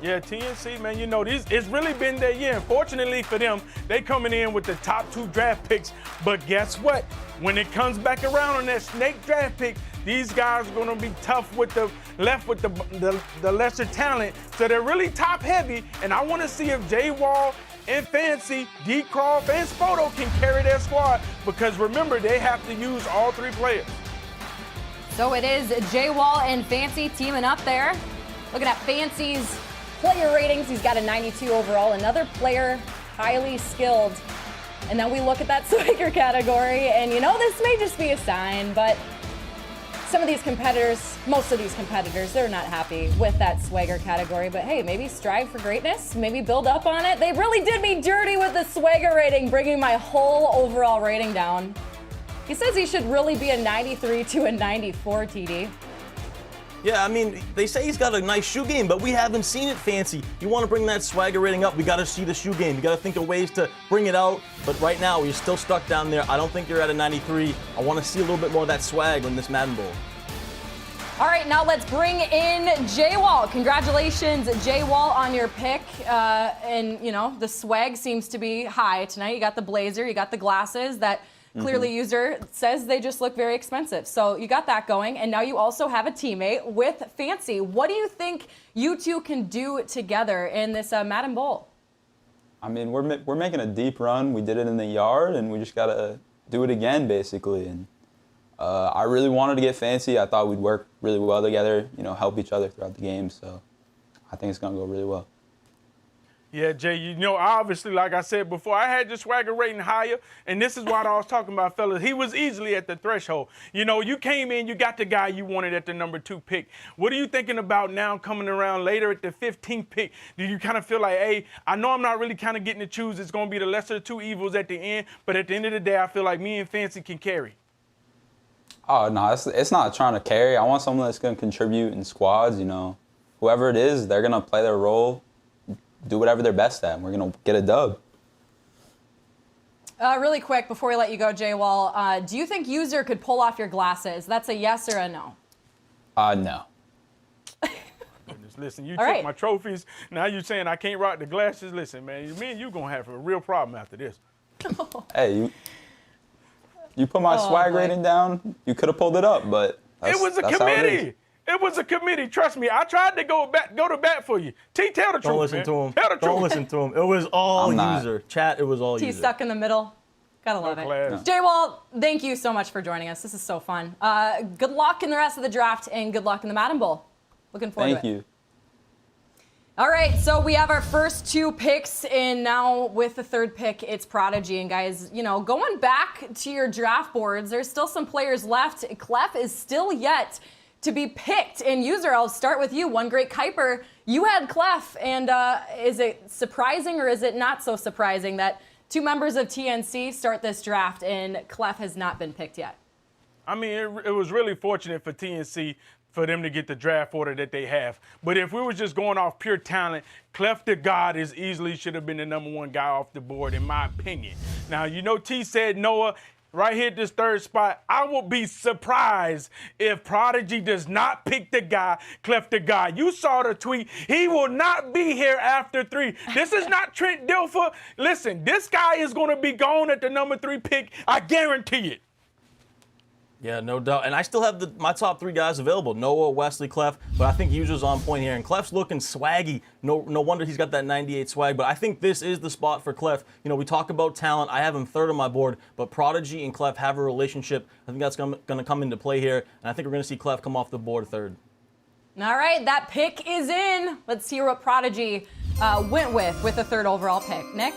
Yeah, TNC, man, you know, it's really been their year. Unfortunately for them, they coming in with the top 2 draft picks. But guess what? When it comes back around on that snake draft pick, these guys are going to be tough with the lesser talent. So they're really top heavy. And I want to see if Jay Wall and Fancy, D. Croft, and Spoto can carry their squad. Because remember, they have to use all 3 players. So it is Jay Wall and Fancy teaming up there. Looking at Fancy's player ratings, he's got a 92 overall, another player highly skilled. And then we look at that swagger category, and you know, this may just be a sign, but some of these competitors, most of these competitors, they're not happy with that swagger category. But hey, maybe strive for greatness, maybe build up on it. They really did me dirty with the swagger rating, bringing my whole overall rating down. He says he should really be a 93 to a 94, TD. Yeah, I mean, they say he's got a nice shoe game, but we haven't seen it, Fancy. You want to bring that swagger rating up, we got to see the shoe game. You got to think of ways to bring it out. But right now, you're still stuck down there. I don't think you're at a 93. I want to see a little bit more of that swag in this Madden Bowl. All right, now let's bring in Jay Wall. Congratulations, Jay Wall, on your pick. And, you know, the swag seems to be high tonight. You got the blazer, you got the glasses that clearly user says they just look very expensive. So you got that going, and now you also have a teammate with Fancy. What do you think you two can do together in this Madden Bowl? I mean, we're making a deep run. We did it in the yard, and we just got to do it again, basically. And I really wanted to get fancy. I thought we'd work really well together, help each other throughout the game. So I think it's going to go really well. Yeah, Jay, obviously, like I said before, I had your swagger rating higher, and this is what I was talking about, fellas. He was easily at the threshold. You came in, you got the guy you wanted at the number 2 pick. What are you thinking about now coming around later at the 15th pick? Do you kind of feel like, hey, I know I'm not really kind of getting to choose. It's going to be the lesser of two evils at the end, but at the end of the day, I feel like me and Fancy can carry. Oh, no, it's not trying to carry. I want someone that's going to contribute in squads, Whoever it is, they're going to play their role, do whatever they're best at, and we're going to get a dub. Really quick, before we let you go, Jay Wall, do you think User could pull off your glasses? That's a yes or a no? No. Listen, you All took right. my trophies. Now you saying I can't rock the glasses. Listen, man, me and you going to have a real problem after this. Hey, you put my swag boy. rating down, you could have pulled it up, but It was a that's how it is. committee. It was a committee. Trust me. I tried to go to bat for you. T, tell the truth, Don't listen man. to him. Tell the truth. Don't listen to him. It was all I'm not. User. Chat, it was all T User. stuck in the middle. Gotta love class. it. Jay Wall, thank you so much for joining us. This is so fun. Good luck in the rest of the draft, and good luck in the Madden Bowl. Looking forward Thank to it. you. All right, so we have our first 2 picks, and now with the 3rd pick, it's Prodigy. And guys, going back to your draft boards, there's still some players left. Clef is still yet to be picked. And User, I'll start with you. One Great Kuiper, you had Clef, and is it surprising or is it not so surprising that 2 members of TNC start this draft and Clef has not been picked yet? I mean, it was really fortunate for TNC for them to get the draft order that they have. But if we were just going off pure talent, Clef the God is easily should have been the number 1 guy off the board, in my opinion. Now, T said Noah right here at this 3rd spot. I will be surprised if Prodigy does not pick the guy, Clef the God. You saw the tweet. He will not be here after 3. This is not Trent Dilfer. Listen, this guy is going to be gone at the number 3 pick. I guarantee it. Yeah, no doubt. And I still have my top 3 guys available, Noah, Wesley, Clef, but I think User's on point here. And Clef's looking swaggy. No wonder he's got that 98 swag, but I think this is the spot for Clef. We talk about talent. I have him 3rd on my board, but Prodigy and Clef have a relationship. I think that's going to come into play here, and I think we're going to see Clef come off the board 3rd. All right, that pick is in. Let's hear what Prodigy went with the 3rd overall pick. Nick?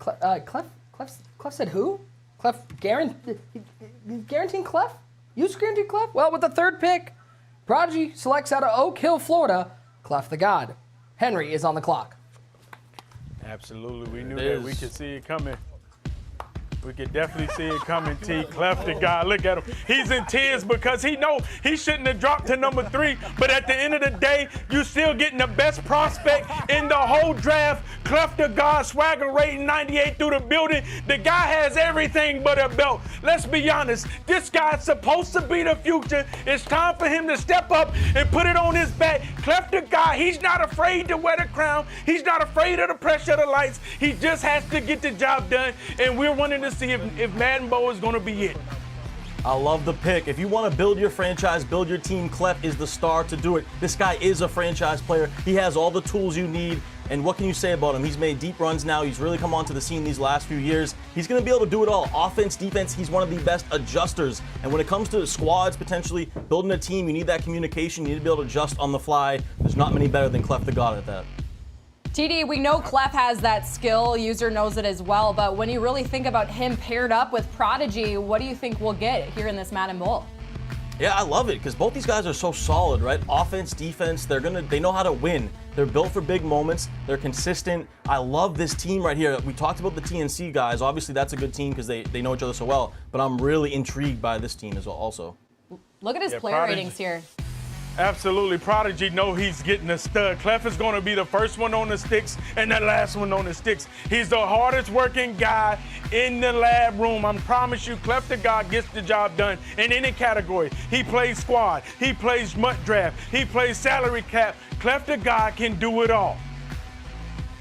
Clef said who? Clef guaranteeing Clef? User guaranteed Clef? Well, with the 3rd pick, Prodigy selects out of Oak Hill, Florida, Clef the God. Henry is on the clock. Absolutely. We knew that. We could see it coming. We could definitely see it coming, T. Clef the guy. Look at him. He's in tears because he know he shouldn't have dropped to number 3. But at the end of the day, you still getting the best prospect in the whole draft. Clef the God, swagger rating 98 through the building. The guy has everything but a belt. Let's be honest. This guy's supposed to be the future. It's time for him to step up and put it on his back. Clef the God, he's not afraid to wear the crown. He's not afraid of the pressure of the lights. He just has to get the job done. And we're wanting to see if Madden Bowl is going to be it. I love the pick. If you want to build your franchise, build your team, Clef is the star to do it. This guy is a franchise player. He has all the tools you need. And what can you say about him? He's made deep runs now. He's really come onto the scene these last few years. He's going to be able to do it all. Offense, defense, he's one of the best adjusters. And when it comes to squads, potentially building a team, you need that communication. You need to be able to adjust on the fly. There's not many better than Clef the God at that. TD, we know Clef has that skill. User knows it as well. But when you really think about him paired up with Prodigy, what do you think we'll get here in this Madden Bowl? Yeah, I love it because both these guys are so solid, right? Offense, defense, they know how to win. They're built for big moments. They're consistent. I love this team right here. We talked about the TNC guys. Obviously, that's a good team because they know each other so well. But I'm really intrigued by this team as well also. Look at his player Prodigy ratings here. Absolutely. Prodigy know he's getting a stud. Clef is going to be the first one on the sticks and the last one on the sticks. He's the hardest working guy in the lab room. I promise you, Clef the God gets the job done in any category. He plays squad. He plays MUT draft. He plays salary cap. Clef the God can do it all.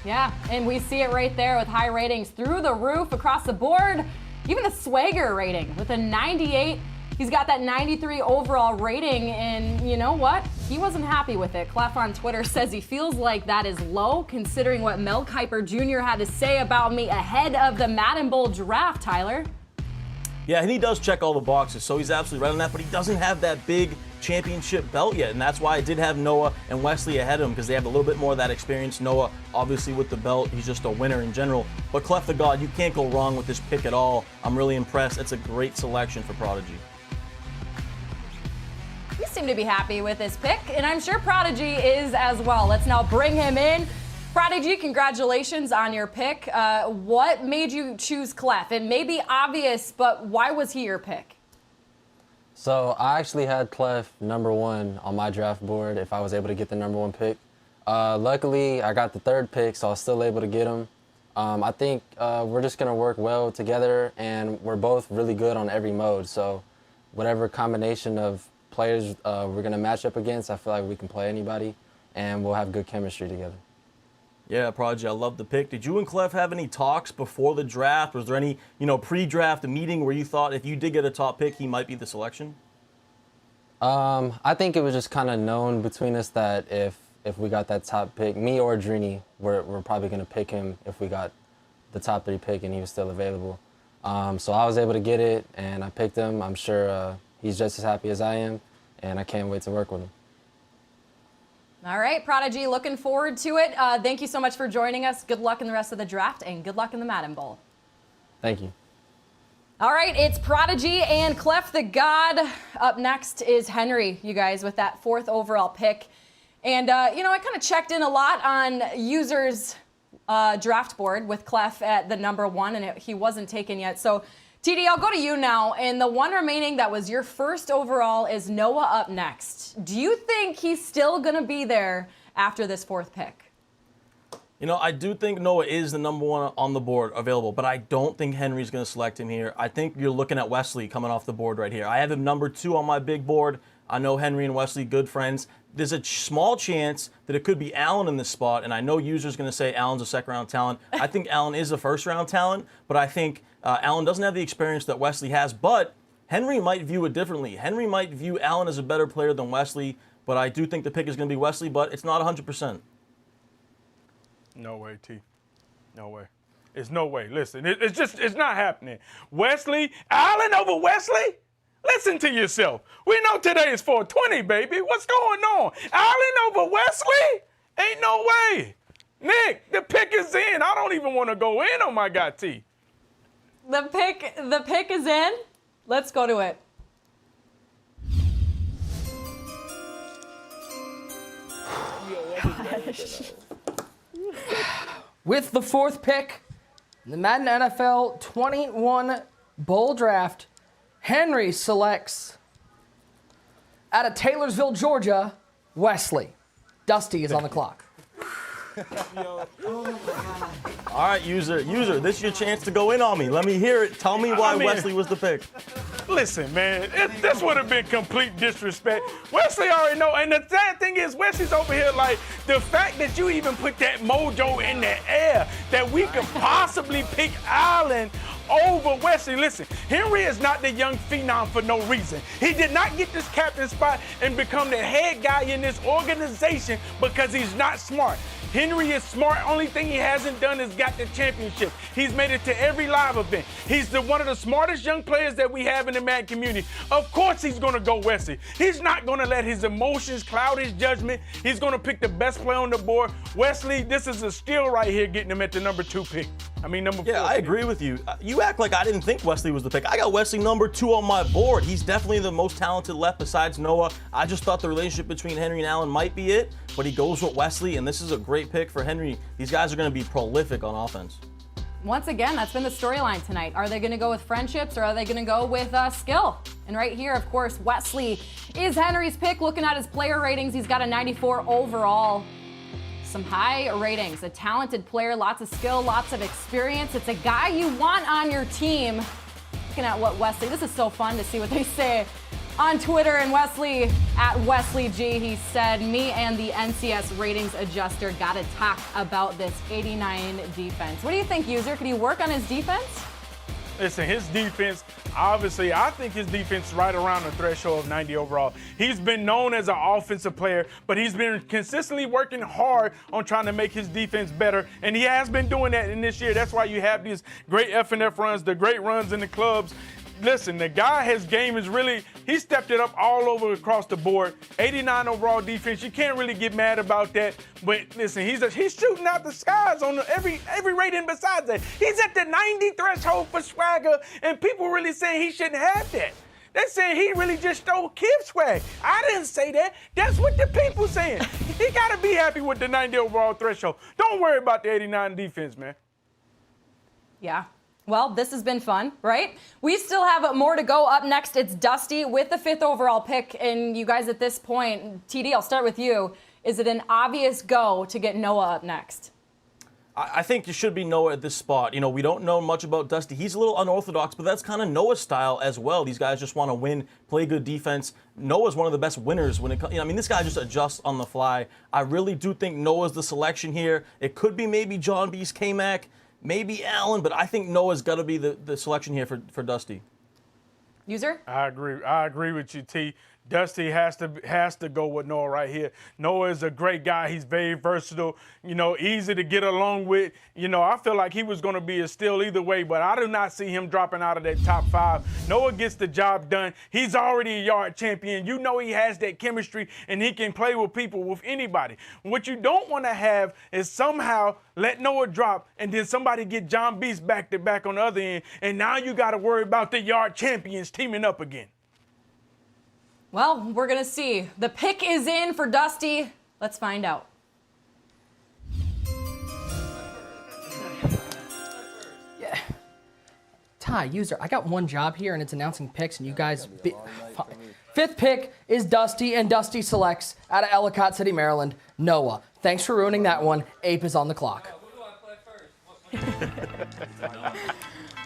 Yeah, and we see it right there with high ratings through the roof across the board. Even the swagger rating with a 98 He's got that 93 overall rating, and you know what? He wasn't happy with it. Clef on Twitter says he feels like that is low, considering what Mel Kiper Jr. had to say about me ahead of the Madden Bowl draft, Tyler. Yeah, and he does check all the boxes, so he's absolutely right on that, but he doesn't have that big championship belt yet, and that's why I did have Noah and Wesley ahead of him, because they have a little bit more of that experience. Noah, obviously with the belt, he's just a winner in general. But Clef the God, you can't go wrong with this pick at all. I'm really impressed. It's a great selection for Prodigy. You seem to be happy with this pick, and I'm sure Prodigy is as well. Let's now bring him in. Prodigy, congratulations on your pick. What made you choose Clef? It may be obvious, but why was he your pick? So I actually had Clef #1 on my draft board if I was able to get the #1 pick. Luckily, I got the 3rd pick, so I was still able to get him. I think we're just going to work well together, and we're both really good on every mode. So whatever combination of players we're going to match up against, I feel like we can play anybody, and we'll have good chemistry together. Yeah, Prodigy, I love the pick. Did you and Clef have any talks before the draft? Was there any, pre-draft meeting where you thought if you did get a top pick, he might be the selection? I think it was just kind of known between us that if we got that top pick, me or Drini, we're probably going to pick him if we got the top 3 pick and he was still available. So I was able to get it, and I picked him. I'm sure he's just as happy as I am, and I can't wait to work with him. All right, Prodigy, looking forward to it. Thank you so much for joining us. Good luck in the rest of the draft, and good luck in the Madden Bowl. Thank you. All right, it's Prodigy and Clef the God. Up next is Henry, you guys, with that 4th overall pick. And, I kind of checked in a lot on users' draft board with Clef at the #1, and he wasn't taken yet. So, TD, I'll go to you now. And the one remaining that was your 1st overall is Noah up next. Do you think he's still going to be there after this 4th pick? I do think Noah is the #1 on the board available, but I don't think Henry's going to select him here. I think you're looking at Wesley coming off the board right here. I have him #2 on my big board. I know Henry and Wesley, good friends. There's a small chance that it could be Allen in this spot, and I know users going to say Allen's a 2nd-round talent. I think Allen is a 1st-round talent, but I think Allen doesn't have the experience that Wesley has, but Henry might view it differently. Henry might view Allen as a better player than Wesley, but I do think the pick is going to be Wesley, but it's not 100%. No way, T. No way. It's no way. Listen, it's not happening. Wesley, Allen over Wesley? Listen to yourself. We know today is 420, baby. What's going on? Allen over Wesley? Ain't no way. Nick, the pick is in. I don't even want to go in on my guy, T. The pick is in. Let's go to it. With the 4th pick in the Madden NFL 21 Bowl Draft, Henry selects out of Taylorsville, Georgia, Wesley. Dusty is on the clock. All right, user, this is your chance to go in on me. Let me hear it. Tell me why Wesley was the pick. Listen, man, this would have been complete disrespect. Wesley already know, and the sad thing is, Wesley's over here like, the fact that you even put that mojo in the air that we could possibly pick Allen over Wesley. Listen, Henry is not the young phenom for no reason. He did not get this captain spot and become the head guy in this organization because he's not smart. Henry is smart. Only thing he hasn't done is got the championship. He's made it to every live event. He's one of the smartest young players that we have in the Madden community. Of course he's going to go Wesley. He's not going to let his emotions cloud his judgment. He's going to pick the best player on the board. Wesley, this is a steal right here, getting him at the #2 pick. #4. Yeah, I agree with you. You act like I didn't think Wesley was the pick. I got Wesley #2 on my board. He's definitely the most talented left besides Noah. I just thought the relationship between Henry and Allen might be it, but he goes with Wesley, and this is a great pick for Henry. These guys are going to be prolific on offense. Once again, that's been the storyline tonight. Are they going to go with friendships, or are they going to go with skill? And right here, of course, Wesley is Henry's pick. Looking at his player ratings, he's got a 94 overall. Some high ratings, a talented player, lots of skill, lots of experience. It's a guy you want on your team. Looking at what Wesley, this is so fun to see what they say on Twitter. And Wesley, at Wesley G, he said, me and the NCS ratings adjuster got to talk about this 89 defense. What do you think, user? Could he work on his defense? Listen, his defense obviously, I think his defense is right around the threshold of 90 overall. He's been known as an offensive player, but he's been consistently working hard on trying to make his defense better, and he has been doing that in this year. That's why you have these great F&F runs, the great runs in the clubs. Listen, the guy, his game is really, he stepped it up all over across the board. 89 overall defense, you can't really get mad about that. But listen, he's shooting out the skies on every rating besides that. He's at the 90 threshold for swagger, and people really saying he shouldn't have that. They're saying he really just stole kid swag. I didn't say that. That's what the people saying. He got to be happy with the 90 overall threshold. Don't worry about the 89 defense, man. Yeah. Well, this has been fun, right? We still have more to go. Up next, it's Dusty with the 5th overall pick. And you guys at this point, TD, I'll start with you. Is it an obvious go to get Noah up next? I think it should be Noah at this spot. You know, we don't know much about Dusty. He's a little unorthodox, but that's kind of Noah's style as well. These guys just want to win, play good defense. Noah's one of the best winners when it comes. You know, I mean, this guy just adjusts on the fly. I really do think Noah's the selection here. It could be maybe John B's K-Mac. Maybe Allen, but I think Noah's got to be the selection here for Dusty. User? I agree with you, T. Dusty has to go with Noah right here. Noah is a great guy. He's very versatile, you know, easy to get along with. You know, I feel like he was going to be a steal either way, but I do not see him dropping out of that top 5. Noah gets the job done. He's already a yard champion. You know he has that chemistry, and he can play with people, with anybody. What you don't want to have is somehow let Noah drop, and then somebody get John Beast back-to-back on the other end, and now you got to worry about the yard champions teaming up again. Well, we're going to see. The pick is in for Dusty. Let's find out. Yeah. Ty, user, I got one job here, and it's announcing picks, and you guys... 5th pick is Dusty, and Dusty selects out of Ellicott City, Maryland, Noah. Thanks for ruining that one. Ape is on the clock.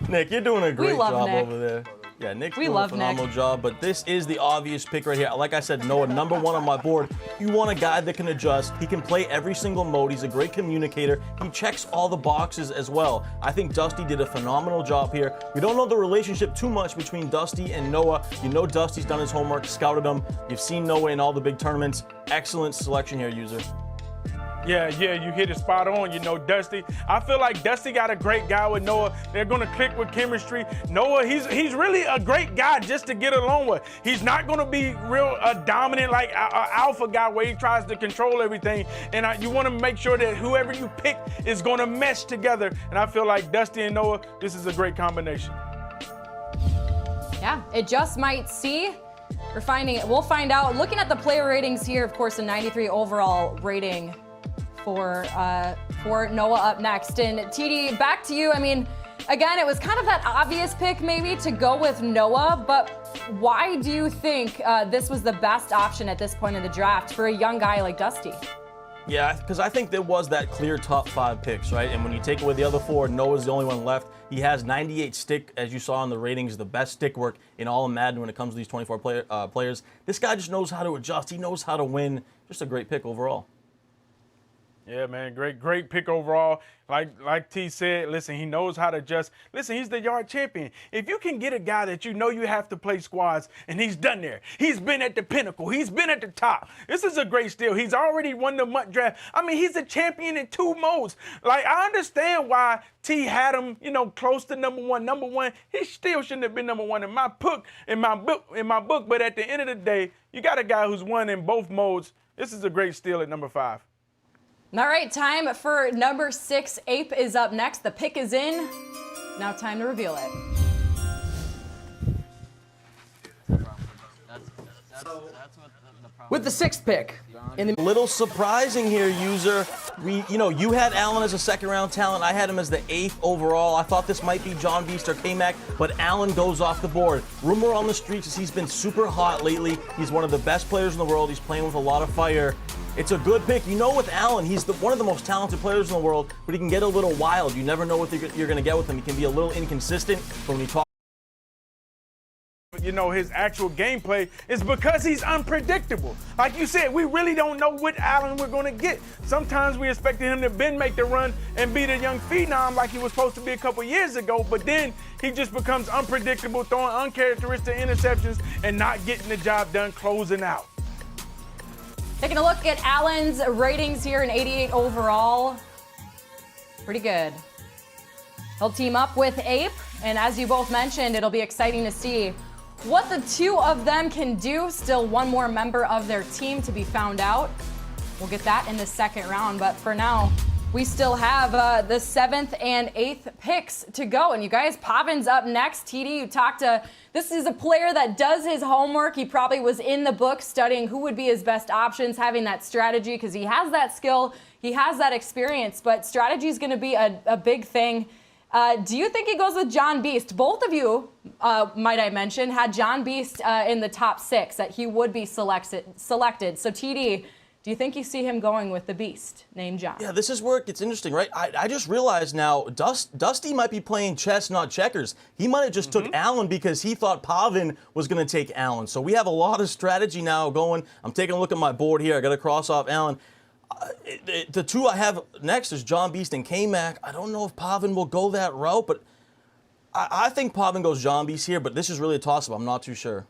Nick, you're doing a great job Nick. over there. Yeah, Nick's We doing love a phenomenal Nick. job, but this is the obvious pick right here. Like I said, Noah, number 1 on my board. You want a guy that can adjust. He can play every single mode. He's a great communicator. He checks all the boxes as well. I think Dusty did a phenomenal job here. We don't know the relationship too much between Dusty and Noah. You know Dusty's done his homework, scouted him. You've seen Noah in all the big tournaments. Excellent selection here, user. Yeah, you hit it spot on. You know, Dusty. I feel like Dusty got a great guy with Noah. They're going to click with chemistry. Noah, he's really a great guy just to get along with. He's not going to be real dominant like an alpha guy where he tries to control everything. And you want to make sure that whoever you pick is going to mesh together. And I feel like Dusty and Noah, this is a great combination. Yeah, it just might see. We're finding it. We'll find out. Looking at the player ratings here, of course, a 93 overall rating for Noah up next. And TD, back to you. I mean, again, it was kind of that obvious pick maybe to go with Noah, but why do you think this was the best option at this point in the draft for a young guy like Dusty? Yeah, because I think there was that clear top 5 picks, right? And when you take away the other 4, Noah's the only one left. He has 98 stick, as you saw in the ratings, the best stick work in all of Madden when it comes to these 24 players. This guy just knows how to adjust. He knows how to win. Just a great pick overall. Yeah, man, great pick overall. Like T said, listen, he knows how to adjust. Listen, he's the yard champion. If you can get a guy that you know you have to play squads, and he's done there. He's been at the pinnacle. He's been at the top. This is a great steal. He's already won the MUT draft. I mean, he's a champion in 2 modes. Like, I understand why T had him, you know, close to number 1. Number 1, he still shouldn't have been number 1 in my book. But at the end of the day, you got a guy who's won in both modes. This is a great steal at number 5. All right, time for number 6. Ape is up next. The pick is in. Now time to reveal it. With the 6th pick. Little surprising here, user. You had Allen as a 2nd-round talent. I had him as the 8th overall. I thought this might be John Beast or K-Mac, but Allen goes off the board. Rumor on the streets is he's been super hot lately. He's one of the best players in the world. He's playing with a lot of fire. It's a good pick. You know, with Allen, he's one of the most talented players in the world, but he can get a little wild. You never know what you're going to get with him. He can be a little inconsistent, but when you talk his actual gameplay is because he's unpredictable. Like you said, we really don't know what Allen we're going to get. Sometimes we expected him to then make the run and be the young phenom like he was supposed to be a couple years ago, but then he just becomes unpredictable, throwing uncharacteristic interceptions and not getting the job done closing out. Taking a look at Allen's ratings here, in 88 overall. Pretty good. He'll team up with Ape, and as you both mentioned, it'll be exciting to see what the two of them can do. Still one more member of their team to be found out. We'll get that in the second round, but for now, we still have the 7th and 8th picks to go. And you guys, Pavin's up next. TD, you talked to, this is a player that does his homework. He probably was in the book studying who would be his best options, having that strategy, because he has that skill, he has that experience, but strategy is going to be a big thing. Do you think he goes with John Beast? Both of you, might I mention, had John Beast in the top 6, that he would be selected. So TD, do you think you see him going with the Beast named John? Yeah, this is where it gets interesting, right? I just realized now Dusty might be playing chess, not checkers. He might have just took Allen because he thought Pavin was going to take Allen. So we have a lot of strategy now going. I'm taking a look at my board here. I got to cross off Allen. The two I have next is John Beast and K-Mac. I don't know if Pavin will go that route, but I think Pavin goes John Beast here, but this is really a toss-up. I'm not too sure.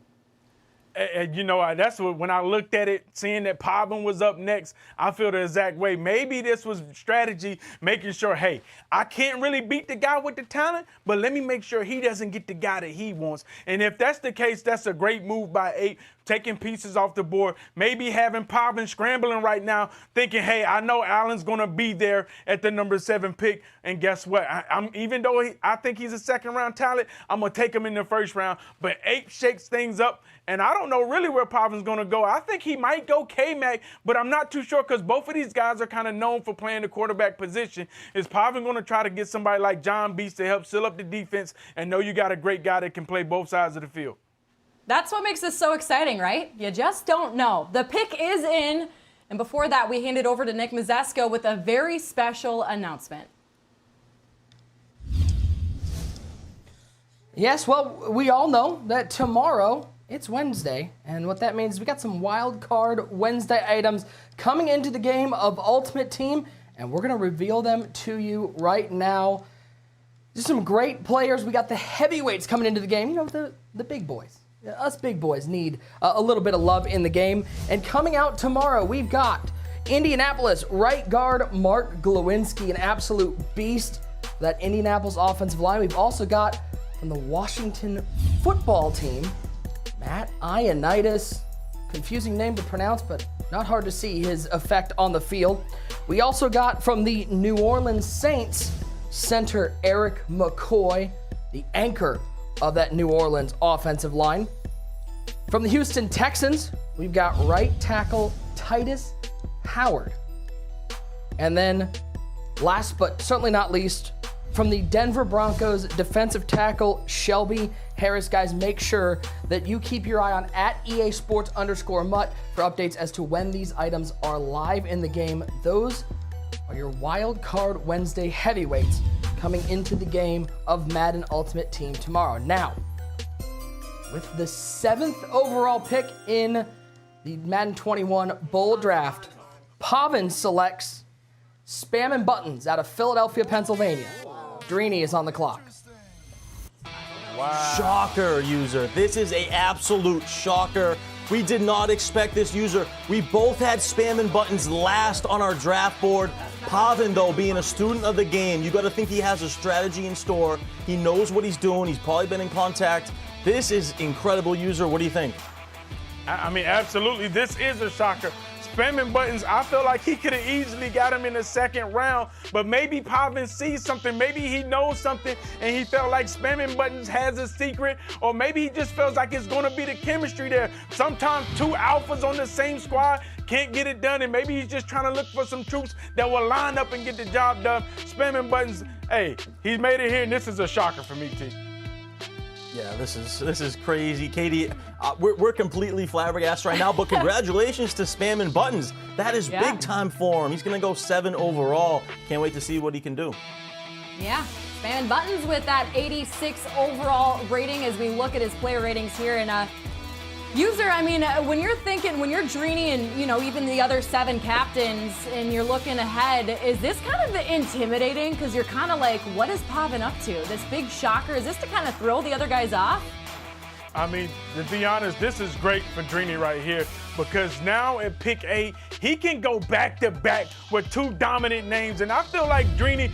And that's what, when I looked at it, seeing that Pavin was up next, I feel the exact way. Maybe this was strategy, making sure, hey, I can't really beat the guy with the talent, but let me make sure he doesn't get the guy that he wants. And if that's the case, that's a great move by 8, taking pieces off the board, maybe having Pavin scrambling right now, thinking, hey, I know Allen's going to be there at the number 7 pick, and guess what? Even though I think he's a second-round talent, I'm going to take him in the first round. But 8 shakes things up, and I don't know really where Pavin's going to go. I think he might go K-Mac, but I'm not too sure because both of these guys are kind of known for playing the quarterback position. Is Pavin going to try to get somebody like John Beast to help seal up the defense and know you got a great guy that can play both sides of the field? That's what makes this so exciting, right? You just don't know. The pick is in, and before that, we hand it over to Nick Mazesco with a very special announcement. Yes, well, we all know that tomorrow it's Wednesday, and what that means is we got some wild card Wednesday items coming into the game of Ultimate Team, and we're going to reveal them to you right now. Just some great players. We got the heavyweights coming into the game, the big boys. Us big boys need a little bit of love in the game. And coming out tomorrow, we've got Indianapolis right guard Mark Glowinski, an absolute beast for that Indianapolis offensive line. We've also got from the Washington football team, Matt Ioannidis. Confusing name to pronounce, but not hard to see his effect on the field. We also got from the New Orleans Saints, center Eric McCoy, the anchor of that New Orleans offensive line. From the Houston Texans, we've got right tackle Titus Howard. And then, last but certainly not least, from the Denver Broncos, defensive tackle Shelby Harris. Guys, make sure that you keep your eye on @EASports_MUT for updates as to when these items are live in the game. Those are your Wild Card Wednesday heavyweights coming into the game of Madden Ultimate Team tomorrow. Now, with the 7th overall pick in the Madden 21 Bowl Draft, Pavin selects Spam and Buttons out of Philadelphia, Pennsylvania. Drini is on the clock. Wow. Shocker, user. This is an absolute shocker. We did not expect this, user. We both had Spam and Buttons last on our draft board. Pavin, though, being a student of the game, you got to think he has a strategy in store. He knows what he's doing. He's probably been in contact. This is incredible, user. What do you think? I mean, absolutely. This is a shocker. Spam and Buttons, I feel like he could have easily got him in the second round, but maybe Pavin sees something. Maybe he knows something, and he felt like Spam and Buttons has a secret, or maybe he just feels like it's going to be the chemistry there. Sometimes 2 alphas on the same squad can't get it done, and maybe he's just trying to look for some troops that will line up and get the job done. Spam and Buttons, hey, he's made it here, and this is a shocker for me, T. Yeah, this is crazy. Katie, we're completely flabbergasted right now, but congratulations to Spam and Buttons. That is big time for him. He's going to go 7 overall. Can't wait to see what he can do. Yeah, Spamming buttons with that 86 overall rating as we look at his player ratings here. And user, I mean, when you're Drini and, you know, even the other 7 captains and you're looking ahead, is this kind of intimidating? Because you're kind of like, what is Pavin up to? This big shocker, is this to kind of throw the other guys off? I mean, to be honest, this is great for Drini right here because now at pick 8, he can go back-to-back with 2 dominant names. And I feel like Drini,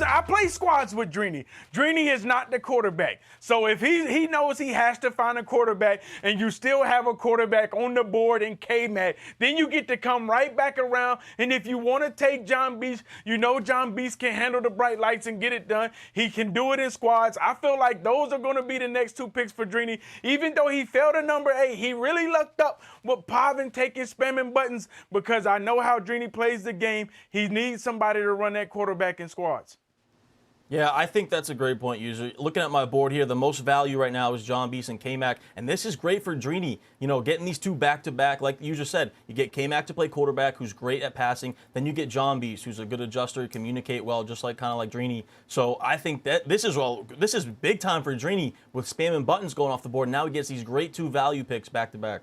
I play squads with Drini. Drini is not the quarterback. So if he knows he has to find a quarterback and you still have a quarterback on the board in K-Mac, then you get to come right back around. And if you want to take John Beast, you know John Beast can handle the bright lights and get it done. He can do it in squads. I feel like those are going to be the next 2 picks for Drini. Even though he fell to number 8, he really lucked up with Pavin taking spamming buttons because I know how Drini plays the game. He needs somebody to run that quarterback in squads. Yeah, I think that's a great point, User. Looking at my board here, the most value right now is John Beast and K-Mac, and this is great for Drini. You know, getting these 2 back-to-back, like the User said, you get K-Mac to play quarterback, who's great at passing, then you get John Beast, who's a good adjuster, communicate well, just like kind of like Drini. So I think that this is big time for Drini with spamming buttons going off the board. Now he gets these great 2 value picks back-to-back.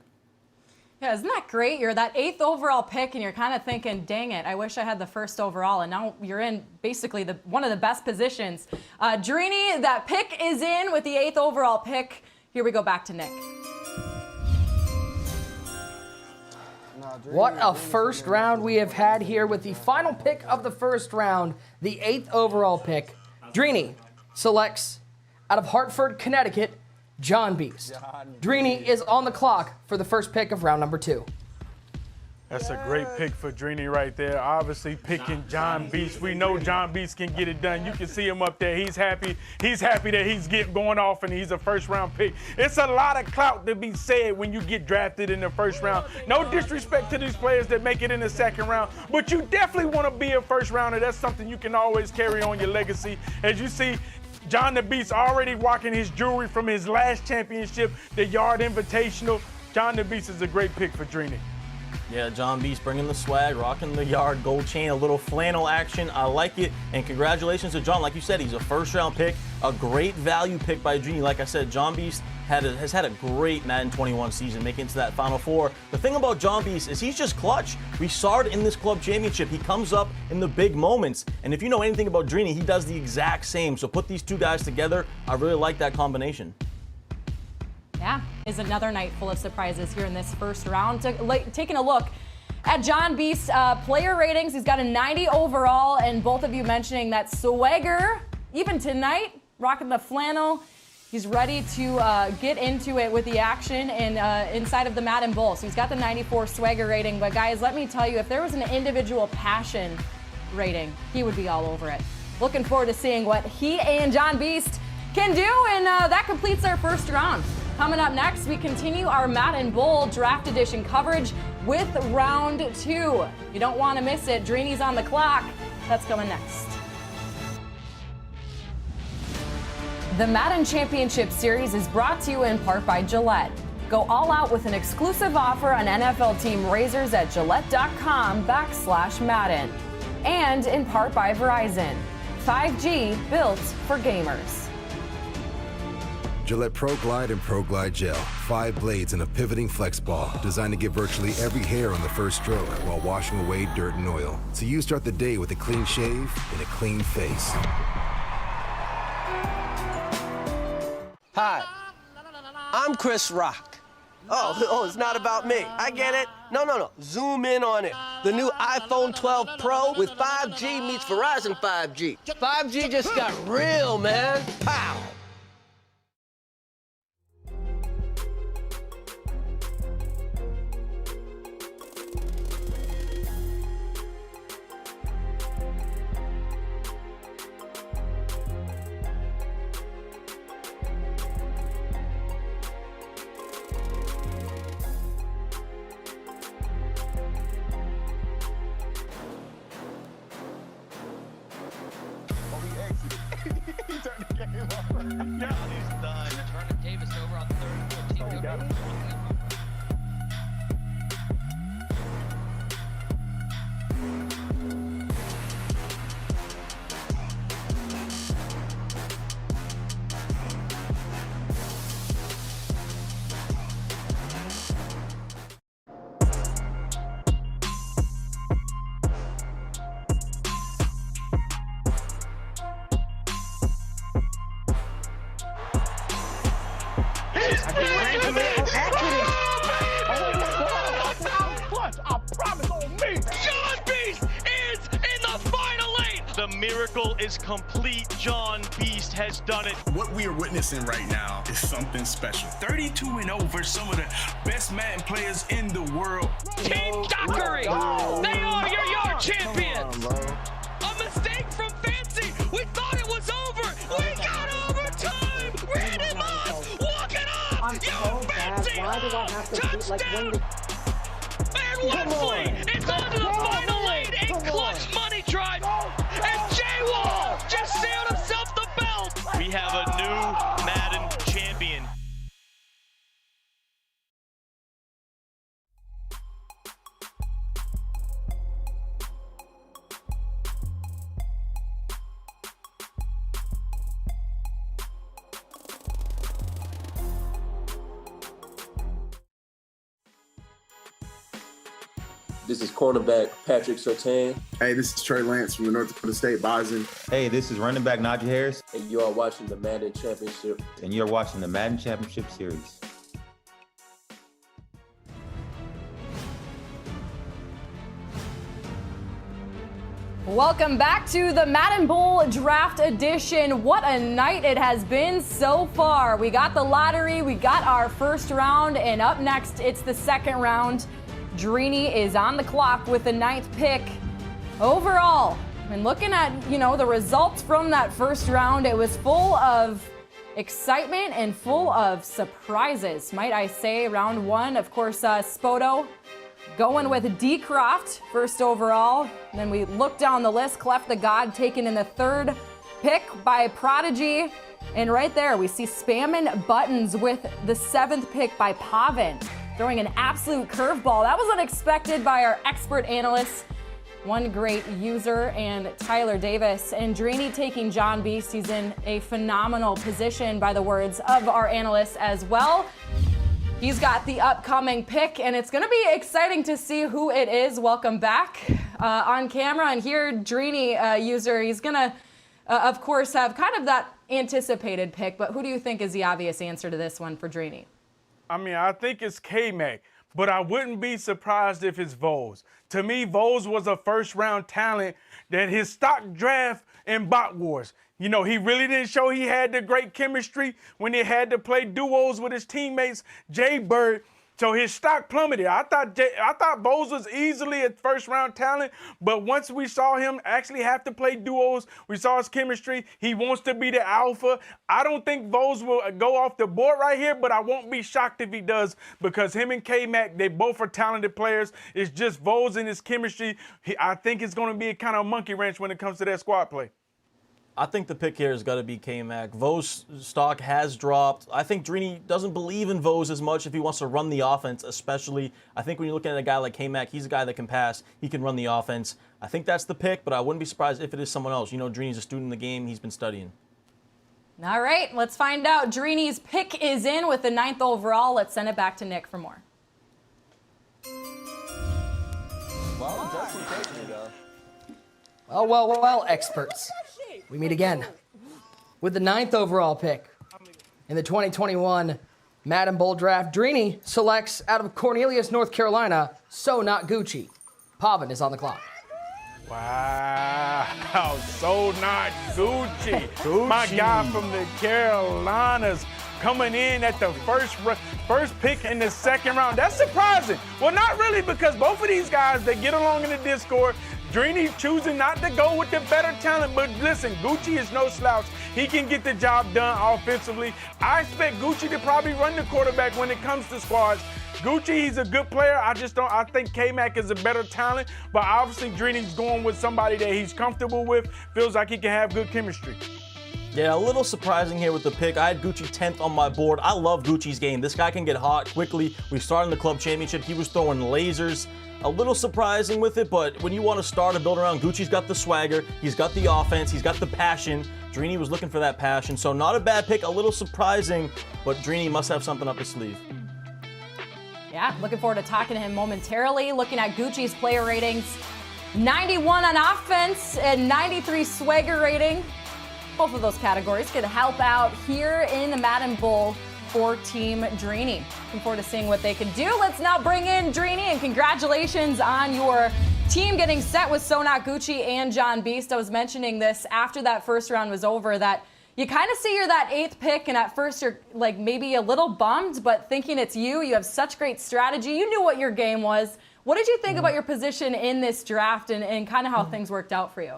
Yeah, isn't that great? You're that 8th overall pick, and you're kind of thinking, dang it, I wish I had the 1st overall, and now you're in basically one of the best positions. Drini, that pick is in with the 8th overall pick. Here we go back to Nick. What a first round we have had here with the final pick of the first round, the 8th overall pick. Drini selects out of Hartford, Connecticut, John Beast. Drini is on the clock for the first pick of round number 2. That's a great pick for Drini right there. Obviously picking John Beast. We know John Beast can get it done. You can see him up there. He's happy. He's happy that he's going off and he's a first-round pick. It's a lot of clout to be said when you get drafted in the first round. No disrespect to these players that make it in the second round, but you definitely want to be a first-rounder. That's something you can always carry on your legacy. As you see, John the Beast already rocking his jewelry from his last championship, the Yard Invitational. John the Beast is a great pick for Drini. Yeah, John Beast bringing the swag, rocking the Yard gold chain, a little flannel action. I like it. And congratulations to John. Like you said, he's a first-round pick, a great value pick by Drini. Like I said, John Beast has had a great Madden 21 season, making it to that Final Four. The thing about John Beast is he's just clutch. We saw it in this club championship. He comes up in the big moments. And if you know anything about Drini, he does the exact same. So put these 2 guys together. I really like that combination. Yeah, is another night full of surprises here in this first round. Taking a look at John Beast's player ratings, he's got a 90 overall, and both of you mentioning that swagger, even tonight, rocking the flannel. He's ready to get into it with the action and inside of the Madden Bowl. So he's got the 94 swagger rating, but guys, let me tell you, if there was an individual passion rating, he would be all over it. Looking forward to seeing what he and John Beast can do, and that completes our first round. Coming up next, we continue our Madden Bowl Draft Edition coverage with round 2. You don't want to miss it. Drini's on the clock. That's coming next. The Madden Championship Series is brought to you in part by Gillette. Go all out with an exclusive offer on NFL team razors at gillette.com/Madden. And in part by Verizon. 5G built for gamers. Gillette Pro Glide and Pro Glide Gel. 5 blades and a pivoting flex ball designed to get virtually every hair on the first stroke while washing away dirt and oil. So you start the day with a clean shave and a clean face. Hi, I'm Chris Rock. Oh, it's not about me. I get it. No. Zoom in on it. The new iPhone 12 Pro with 5G meets Verizon 5G. 5G just got real, man. Pow! He turned the game miracle is complete. John Beast has done it. What we are witnessing right now is something special. 32-0 versus some of the best Madden players in the world. Team Dockery, they are your yard champions. A mistake from Fancy. We thought it was over. We got overtime. Randy Moss walking off. Yo, Fancy. Why do I have to touchdown. And Wesley, it's on to the final lane. A clutch money drive. And Jay Wall just sealed himself the belt. We have a new Madden champion. This is cornerback Patrick Surtain. Hey, this is Trey Lance from the North Dakota State Bison. Hey, this is running back Najee Harris. And you are watching the Madden Championship. And you're watching the Madden Championship Series. Welcome back to the Madden Bowl Draft Edition. What a night it has been so far. We got the lottery, we got our first round, and up next, it's the second round. Dreeny is on the clock with the 9th pick. Overall, and looking at, the results from that first round, it was full of excitement and full of surprises, might I say. Round 1, of course, Spoto going with D. Croft, first overall. And then we look down the list, Clef the God taken in the 3rd pick by Prodigy. And right there, we see spamming buttons with the 7th pick by Pavin, throwing an absolute curveball. That was unexpected by our expert analysts, one great user, and Tyler Davis. And Dreeny taking John Beast. He's in a phenomenal position by the words of our analysts as well. He's got the upcoming pick, and it's going to be exciting to see who it is. Welcome back on camera. And here, Dreeny user, he's going to, of course, have kind of that anticipated pick. But who do you think is the obvious answer to this one for Dreeny? I mean, I think it's K-Mac, but I wouldn't be surprised if it's Vols. To me, Vols was a first-round talent that his stock draft in Bot Wars. He really didn't show he had the great chemistry when he had to play duos with his teammates, Jay Bird. So his stock plummeted. I thought Vols was easily a first-round talent, but once we saw him actually have to play duos, we saw his chemistry. He wants to be the alpha. I don't think Vols will go off the board right here, but I won't be shocked if he does, because him and K-Mac, they both are talented players. It's just Vols and his chemistry. I think it's going to be a kind of monkey wrench when it comes to that squad play. I think the pick here has got to be K-Mac. Vo's stock has dropped. I think Dreeny doesn't believe in Vo's as much if he wants to run the offense, especially. I think when you're looking at a guy like K-Mac, he's a guy that can pass. He can run the offense. I think that's the pick, but I wouldn't be surprised if it is someone else. Dreeny's a student in the game. He's been studying. All right, let's find out. Dreeny's pick is in with the 9th overall. Let's send it back to Nick for more. Well, definitely taking it, though. Well, experts. We meet again with the 9th overall pick in the 2021 Madden Bowl Draft. Dreeny selects out of Cornelius, North Carolina, So Not Gucci. Pavin is on the clock. Wow, So Not Gucci. My guy from the Carolinas coming in at the first pick in the 2nd round. That's surprising. Well, not really, because both of these guys, they get along in the Discord. Dreeny choosing not to go with the better talent, but listen, Gucci is no slouch. He can get the job done offensively. I expect Gucci to probably run the quarterback when it comes to squads. Gucci, he's a good player. I think K-Mac is a better talent, but obviously Dreeny's going with somebody that he's comfortable with, feels like he can have good chemistry. Yeah, a little surprising here with the pick. I had Gucci 10th on my board. I love Gucci's game. This guy can get hot quickly. We started in the club championship. He was throwing lasers. A little surprising with it, but when you want to start a build around, Gucci's got the swagger, he's got the offense, he's got the passion. Dreeny was looking for that passion, so not a bad pick, a little surprising, but Dreeny must have something up his sleeve. Yeah, looking forward to talking to him momentarily. Looking at Gucci's player ratings, 91 on offense and 93 swagger rating. Both of those categories could help out here in the Madden Bowl for Team Dreeny. Looking forward to seeing what they can do. Let's now bring in Dreeny, and congratulations on your Team getting set with Sonat Gucci and John Beast. I was mentioning this after that first round was over, that you kind of see you're that 8th pick, and at first you're like maybe a little bummed, but thinking it's you. You have such great strategy. You knew what your game was. What did you think about your position in this draft and kind of how things worked out for you?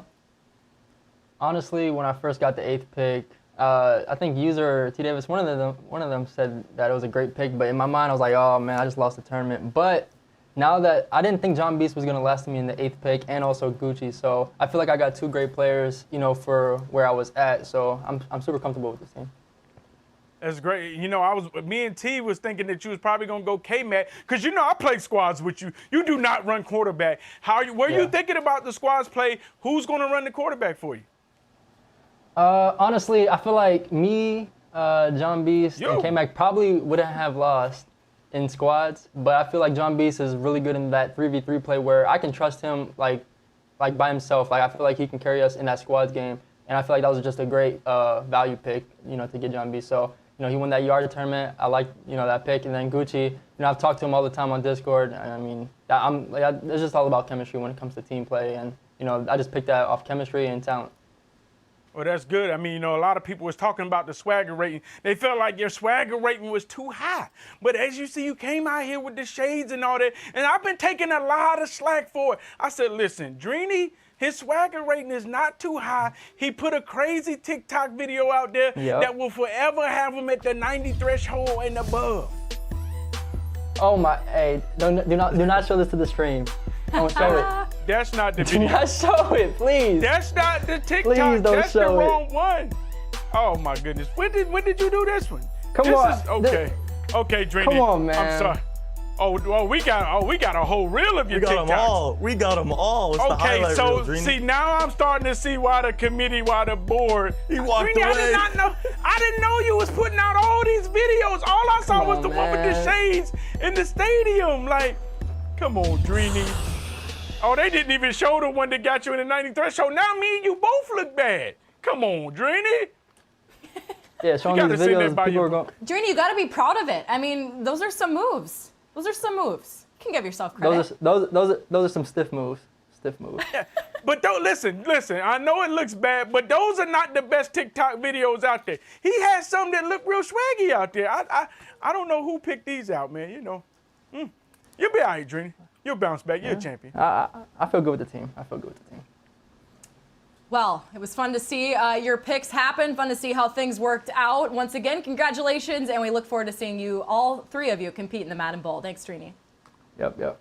Honestly, when I first got the 8th pick, I think user T. Davis, one of them said that it was a great pick, but in my mind I was like, oh man, I just lost the tournament. But now that I didn't think John Beast was going to last me in the 8th pick, and also Gucci, so I feel like I got 2 great players, you know, for where I was at. So I'm super comfortable with this team. That's great. You know, me and T was thinking that you was probably gonna go K-Mac, because you know I play squads with you. You do not run quarterback. Were you thinking about the squads play? Who's gonna run the quarterback for you? Honestly, I feel like me, John Beast, and K-Mac probably wouldn't have lost in squads, but I feel like John Beast is really good in that 3v3 play where I can trust him like by himself. Like I feel like he can carry us in that squads game, and I feel like that was just a great value pick, you know, to get John Beast. So, you know, he won that yard tournament. I like, you know, that pick. And then Gucci, you know, I've talked to him all the time on Discord. And I mean, it's just all about chemistry when it comes to team play. And, you know, I just picked that off chemistry and talent. Well, that's good. I mean, you know, a lot of people was talking about the swagger rating. They felt like your swagger rating was too high. But as you see, you came out here with the shades and all that. And I've been taking a lot of slack for it. I said, listen, Dreeny, his swagger rating is not too high. He put a crazy TikTok video out there that will forever have him at the 90 threshold and above. Oh my, hey, do not show this to the stream. Don't show it. That's not the video. Do not show it, please. That's not the TikTok. Please don't That's the show wrong it. one. Oh my goodness. When did you do this one? Come on. Okay. Okay, Dreeny. Come on, man. I'm sorry. We got a whole reel of your TikToks. We got them all. It's the Okay, highlight so reel, Dreeny. see, now I'm starting to see why the board. He walked Dreeny, away. I didn't know you was putting out all these videos. All I saw was the one with the shades in the stadium. Like, come on, Dreeny. Oh, they didn't even show the one that got you in the 90 threshold. Now me and you both look bad. Come on, Dreeny. Yeah, showing these videos, people are going. Dreeny, you got to be proud of it. I mean, those are some moves. Those are some moves. You can give yourself credit. Those are some stiff moves. Stiff moves. But don't listen. I know it looks bad, but those are not the best TikTok videos out there. He has some that look real swaggy out there. I don't know who picked these out, man. You know, you'll be all right, Dreeny. You'll bounce back. You're a champion. I feel good with the team. Well, it was fun to see your picks happen, fun to see how things worked out. Once again, congratulations, and we look forward to seeing you, all 3 of you, compete in the Madden Bowl. Thanks, Dreeny. Yep.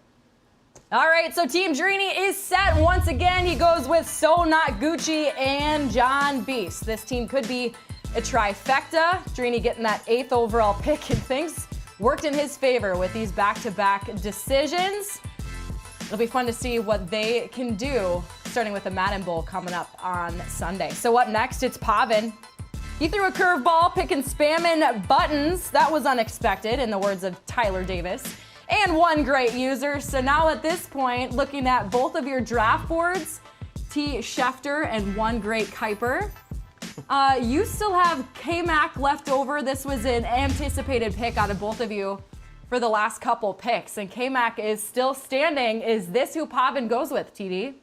All right, so Team Dreeny is set once again. He goes with Sonat Gucci and John Beast. This team could be a trifecta. Dreeny getting that 8th overall pick, and things worked in his favor with these back-to-back decisions. It'll be fun to see what they can do, starting with the Madden Bowl coming up on Sunday. So up next, it's Pavin. He threw a curveball, picking spamming buttons. That was unexpected, in the words of Tyler Davis. And one great user. So now at this point, looking at both of your draft boards, T. Schefter and one great Kuiper. You still have K-Mac left over. This was an anticipated pick out of both of you for the last couple picks, and K-Mac is still standing. Is this who Pavin goes with, TD?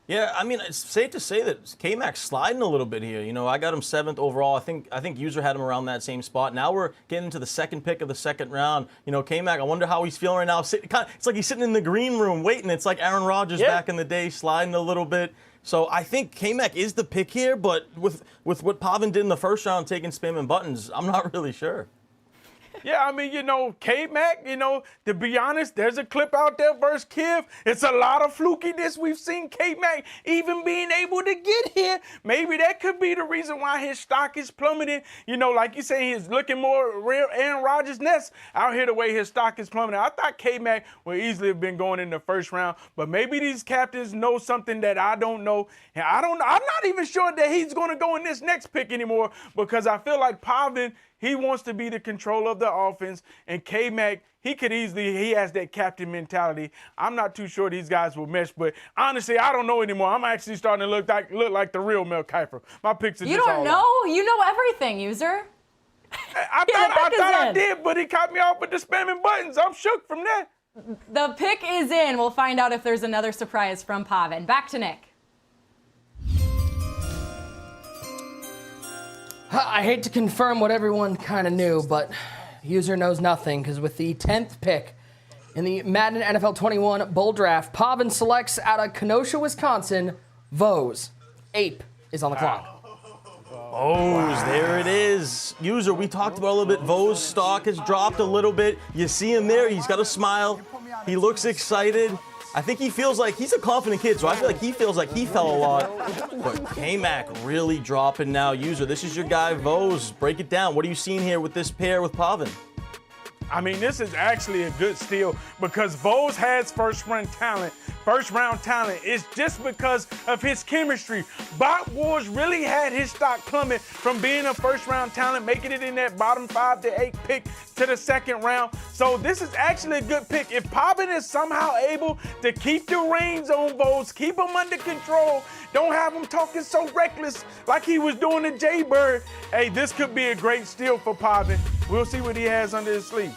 Yeah, I mean, it's safe to say that K-Mac's sliding a little bit here. You know, I got him 7th overall. I think user had him around that same spot. Now we're getting to the 2nd pick of the 2nd round. You know, K-Mac, I wonder how he's feeling right now. It's like he's sitting in the green room waiting. It's like Aaron Rodgers back in the day, sliding a little bit. So I think K-Mac is the pick here, but with what Pavin did in the 1st round, taking spamming buttons, I'm not really sure. Yeah, I mean, you know, K-Mac, you know, to be honest, there's a clip out there versus Kiv. It's a lot of flukiness. We've seen K-Mac even being able to get here. Maybe that could be the reason why his stock is plummeting. You know, like you say, he's looking more real Aaron Rodgers-ness out here the way his stock is plummeting. I thought K-Mac would easily have been going in the 1st round, but maybe these captains know something that I don't know. And I'm not even sure that he's going to go in this next pick anymore, because I feel like Pavin, he wants to be the control of the offense, and K-Mac, he has that captain mentality. I'm not too sure these guys will mesh, but honestly, I don't know anymore. I'm actually starting to look like the real Mel Kiper. My picks are You just don't all know? out. You know everything, user. I thought I did, but he caught me off with the spamming buttons. I'm shook from that. The pick is in. We'll find out if there's another surprise from Pavin. Back to Nick. I hate to confirm what everyone kind of knew, but user knows nothing, because with the 10th pick in the Madden NFL 21 Bowl Draft, Pavin selects out of Kenosha, Wisconsin, Vose. Ape is on the clock. Vose, there it is. User, we talked about a little bit. Vose stock has dropped a little bit. You see him there. He's got a smile. He looks excited. I think he feels like he's a confident kid, so I feel like he feels like he fell a lot. But K-Mac really dropping now. User, this is your guy, Vose. Break it down. What are you seeing here with this pair with Pavin? I mean, this is actually a good steal because Vose has first-round talent. First-round talent is just because of his chemistry. Bot Wars really had his stock plummet from being a first-round talent, making it in that bottom 5 to 8 pick to the second round. So this is actually a good pick. If Pavin is somehow able to keep the reins on Vose, keep him under control, don't have him talking so reckless like he was doing to Jay Bird, hey, this could be a great steal for Pavin. We'll see what he has under his sleeve.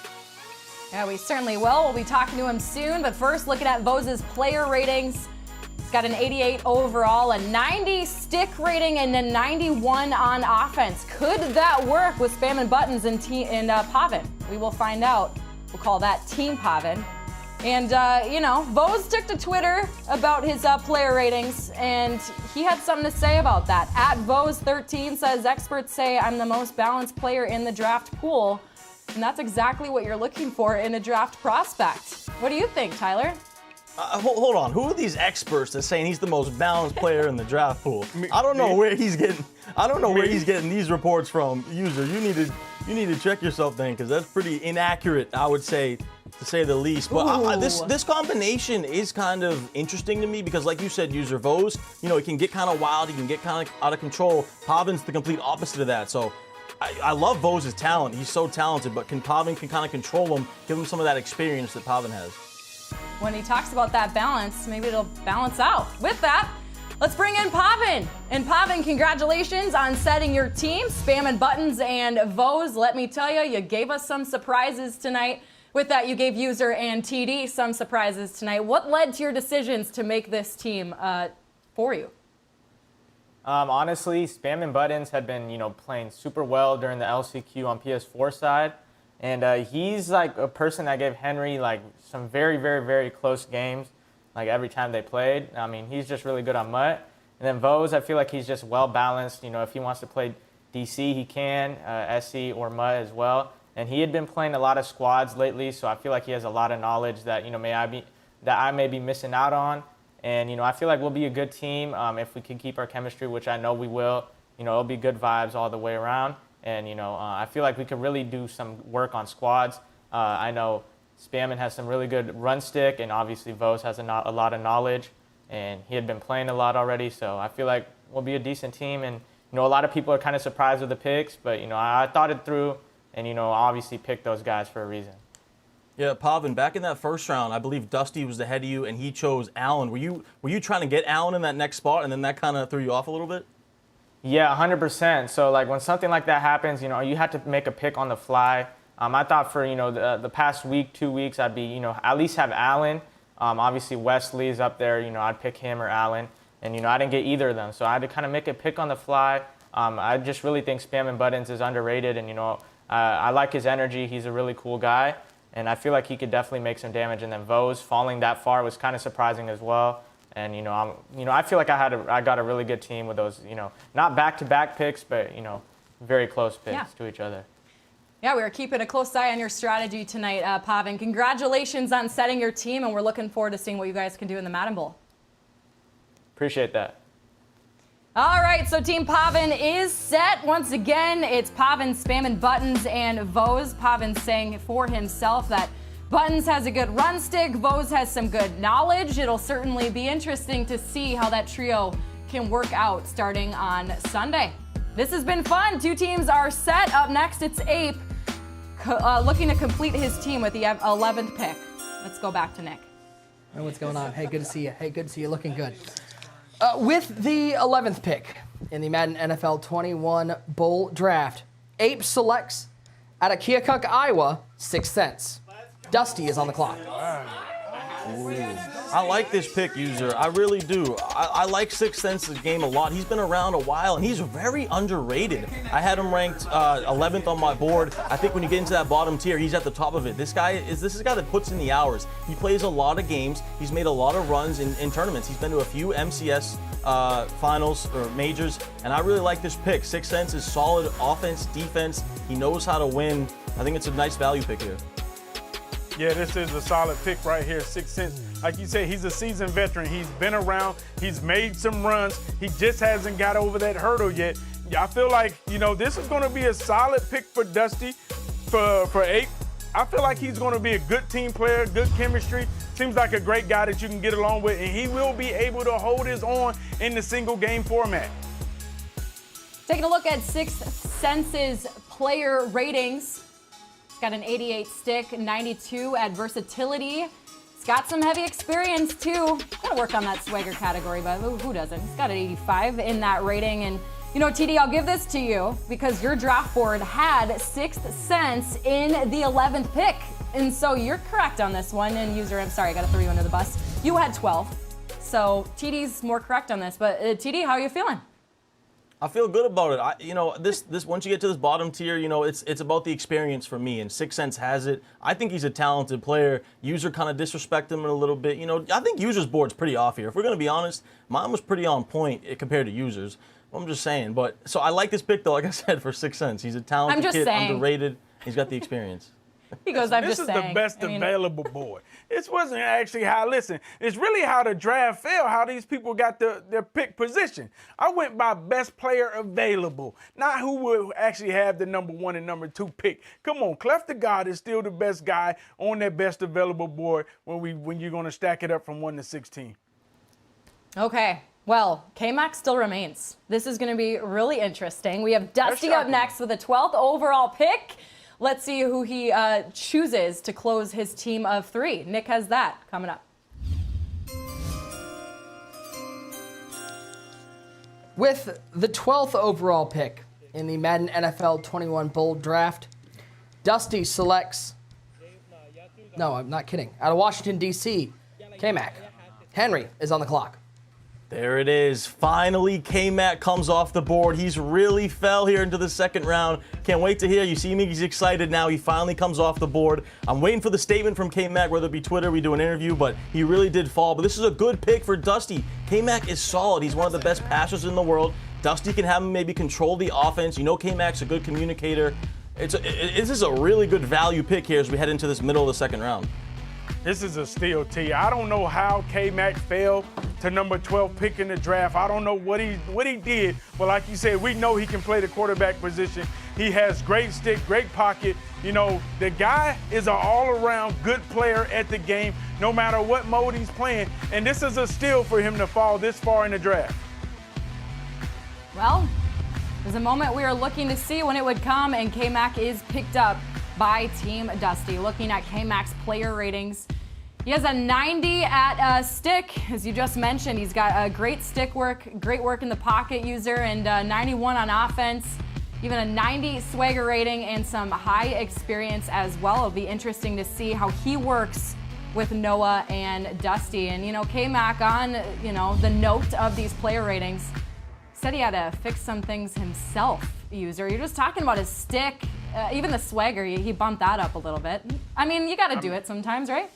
Yeah, we certainly will. We'll be talking to him soon. But first, looking at Vose's player ratings. He's got an 88 overall, a 90 stick rating, and a 91 on offense. Could that work with spamming buttons and Pavin? We will find out. We'll call that Team Pavin. And, Vose took to Twitter about his player ratings, and he had something to say about that. At Vose13 says, experts say I'm the most balanced player in the draft pool. And that's exactly what you're looking for in a draft prospect. What do you think, Tyler? Hold on. Who are these experts that saying he's the most balanced player in the draft pool? I don't know where he's getting. I don't know where he's getting these reports from. User, you need to check yourself then, because that's pretty inaccurate, I would say, to say the least. But this combination is kind of interesting to me because, like you said, User, Vose, he can get kind of wild. He can get kind of out of control. Pavin's the complete opposite of that. So I love Vose's talent. He's so talented, but Pavin can kind of control him, give him some of that experience that Pavin has. When he talks about that balance, maybe it'll balance out. With that, let's bring in Pavin. And Pavin, congratulations on setting your team, spamming buttons, and Vose. Let me tell you, you gave us some surprises tonight. With that, you gave User and TD some surprises tonight. What led to your decisions to make this team for you? Honestly, spamming buttons had been, playing super well during the LCQ on PS4 side. And he's like a person that gave Henry like some very, very, very close games, like every time they played. I mean, he's just really good on MUT. And then Vose, I feel like he's just well balanced. If he wants to play DC, he can, SC or MUT as well. And he had been playing a lot of squads lately, so I feel like he has a lot of knowledge that, I may be missing out on. And, I feel like we'll be a good team if we can keep our chemistry, which I know we will. It'll be good vibes all the way around. And, I feel like we could really do some work on squads. I know Spammin has some really good run stick, and obviously Vose has a lot of knowledge. And he had been playing a lot already, so I feel like we'll be a decent team. And, a lot of people are kind of surprised with the picks, but, I thought it through and, obviously picked those guys for a reason. Yeah, Pavin, back in that first round, I believe Dusty was ahead of you, and he chose Allen. Were you trying to get Allen in that next spot, and then that kind of threw you off a little bit? Yeah, 100%. So, like, when something like that happens, you have to make a pick on the fly. I thought for, the past week, 2 weeks, I'd be, at least have Allen. Obviously, Wesley's up there. I'd pick him or Allen. And, I didn't get either of them. So I had to kind of make a pick on the fly. I just really think Spamming Buttons is underrated. And, I like his energy. He's a really cool guy. And I feel like he could definitely make some damage. And then Vose falling that far was kind of surprising as well. And, I feel like I got a really good team with those, not back-to-back picks, but, very close picks to each other. Yeah, we were keeping a close eye on your strategy tonight, Pavin. Congratulations on setting your team, and we're looking forward to seeing what you guys can do in the Madden Bowl. Appreciate that. All right, so Team Pavin is set. Once again, it's Pavin spamming buttons and Vose. Pavin saying for himself that Buttons has a good run stick. Vose has some good knowledge. It'll certainly be interesting to see how that trio can work out starting on Sunday. This has been fun. Two teams are set. Up next, it's Ape looking to complete his team with the 11th pick. Let's go back to Nick. Hey, what's going on? Hey, good to see you. Hey, good to see you. Looking good. With the 11th pick in the Madden NFL 21 Bowl Draft, Ape selects out of Keokuk, Iowa, 6 cents. Dusty is on the clock. I like this pick, user. I really do. I like Sixth Sense's game a lot. He's been around a while, and he's very underrated. I had him ranked 11th on my board. I think when you get into that bottom tier, he's at the top of it. This is a guy that puts in the hours. He plays a lot of games. He's made a lot of runs in tournaments. He's been to a few MCS finals or majors, and I really like this pick. Sixth Sense is solid offense, defense. He knows how to win. I think it's a nice value pick here. Yeah, this is a solid pick right here, Sixth Sense. Like you said, he's a seasoned veteran. He's been around. He's made some runs. He just hasn't got over that hurdle yet. I feel like, this is going to be a solid pick for Dusty for 8. I feel like he's going to be a good team player, good chemistry. Seems like a great guy that you can get along with, and he will be able to hold his own in the single game format. Taking a look at Sixth Sense's player ratings. He's got an 88 stick, 92 at versatility. He's got some heavy experience too. Got to work on that swagger category, but who doesn't? He's got an 85 in that rating. And TD, I'll give this to you because your draft board had Sixth Sense in the 11th pick. And so you're correct on this one. And user, I'm sorry, I got to throw you under the bus. You had 12. So TD's more correct on this. But TD, how are you feeling? I feel good about it. This once you get to this bottom tier, it's about the experience for me, and Sixth Sense has it. I think he's a talented player. User kind of disrespect him a little bit. I think User's board's pretty off here. If we're gonna be honest, mine was pretty on point compared to User's. I'm just saying. But so I like this pick though. Like I said, for Sixth Sense, he's a talented kid, underrated. He's got the experience. He goes, I'm this just saying. This is the best available board. This wasn't actually how, listen, it's really how the draft fell, how these people got their pick position. I went by best player available, not who will actually have the number 1 and number 2 pick. Come on, Clef the God is still the best guy on that best available board when you're going to stack it up from 1 to 16. Okay. Well, K-Mac still remains. This is going to be really interesting. We have Dusty up next with a 12th overall pick. Let's see who he chooses to close his team of 3. Nick has that coming up. With the 12th overall pick in the Madden NFL 21 Bowl draft, Dusty selects, no, I'm not kidding, out of Washington, D.C., K-Mac. Henry is on the clock. There it is. Finally, K-Mac comes off the board. He's really fell here into the second round. Can't wait to hear. You see me, he's excited now. He finally comes off the board. I'm waiting for the statement from K-Mac, whether it be Twitter, we do an interview, but he really did fall. But this is a good pick for Dusty. K-Mac is solid. He's one of the best passers in the world. Dusty can have him maybe control the offense. K-Mac's a good communicator. This is a really good value pick here as we head into this middle of the second round. This is a steal, T. I don't know how K-Mac fell to number 12 pick in the draft. I don't know what he did, but like you said, we know he can play the quarterback position. He has great stick, great pocket. The guy is an all-around good player at the game, no matter what mode he's playing. And this is a steal for him to fall this far in the draft. Well, there's a moment we are looking to see when it would come, and K-Mac is picked up by Team Dusty. Looking at K-Mac's player ratings, he has a 90 at stick, as you just mentioned. He's got great stick work, great work in the pocket, user, and 91 on offense. Even a 90 swagger rating and some high experience as well. It'll be interesting to see how he works with Noah and Dusty. And K-Mac, on the note of these player ratings, said he had to fix some things himself, user. You're just talking about his stick, even the swagger, he bumped that up a little bit. You got to do it sometimes, right?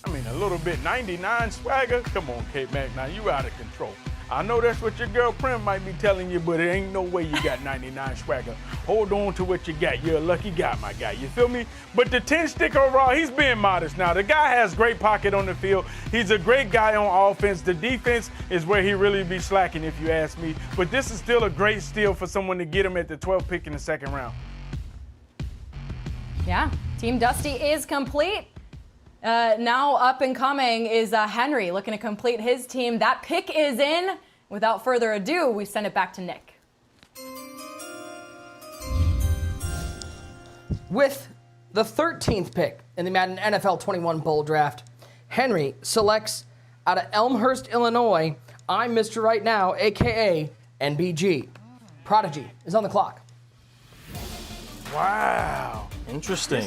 A little bit. 99 swagger? Come on, K-Mac, now you out of control. I know that's what your girl Prim might be telling you, but it ain't no way you got 99 swagger. Hold on to what you got. You're a lucky guy, my guy. You feel me? But the 10 stick overall, he's being modest now. The guy has great pocket on the field. He's a great guy on offense. The defense is where he really be slacking, if you ask me. But this is still a great steal for someone to get him at the 12th pick in the second round. Yeah, Team Dusty is complete. Now up and coming is Henry, looking to complete his team. That pick is in. Without further ado, we send it back to Nick. With the 13th pick in the Madden NFL 21 Bowl draft, Henry selects out of Elmhurst, Illinois, I'm Mr. Right Now, a.k.a. NBG. Prodigy is on the clock. Wow. Interesting.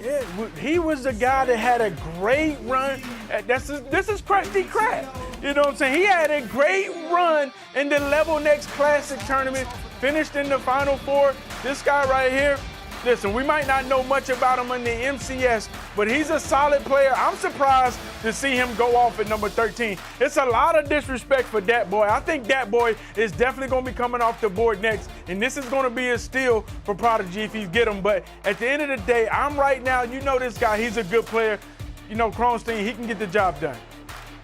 Yeah, he was the guy that had a great run. This is Krusty Krab. You know what I'm saying? He had a great run in the Level Next Classic tournament, finished in the Final Four. This guy right here, listen, we might not know much about him in the MCS, but he's a solid player. I'm surprised to see him go off at number 13. It's a lot of disrespect for Dat Boy. I think Dat Boy is definitely going to be coming off the board next, and this is going to be a steal for Prodigy if he get him. But at the end of the day, I'm right now, you know this guy, he's a good player. You know, Kronstein, he can get the job done.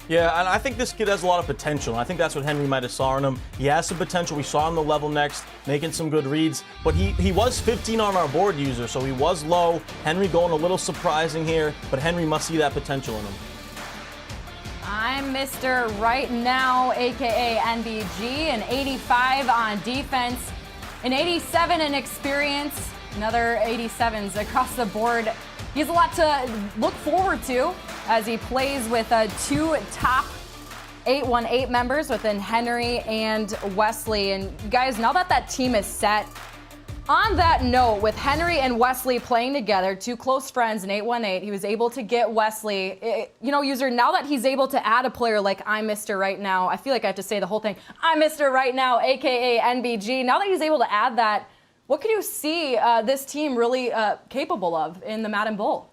Yeah, and I think this kid has a lot of potential. I think that's what Henry might have saw in him. He has some potential. We saw him the Level Next, making some good reads. But he was 15 on our board user, so he was low. Henry going a little surprising here, but Henry must see that potential in him. I'm Mr. Right Now, a.k.a. NBG, an 85 on defense, an 87 in experience, another 87s across the board. He has a lot to look forward to as he plays with two top 818 members within Henry and Wesley. And guys, now that team is set, on that note, with Henry and Wesley playing together, two close friends in 818, he was able to get Wesley, user, now that he's able to add a player like I'm Mr. Right Now, I feel like I have to say the whole thing, I'm Mr. Right Now, a.k.a. NBG. Now that he's able to add that, what could you see this team really capable of in the Madden Bowl?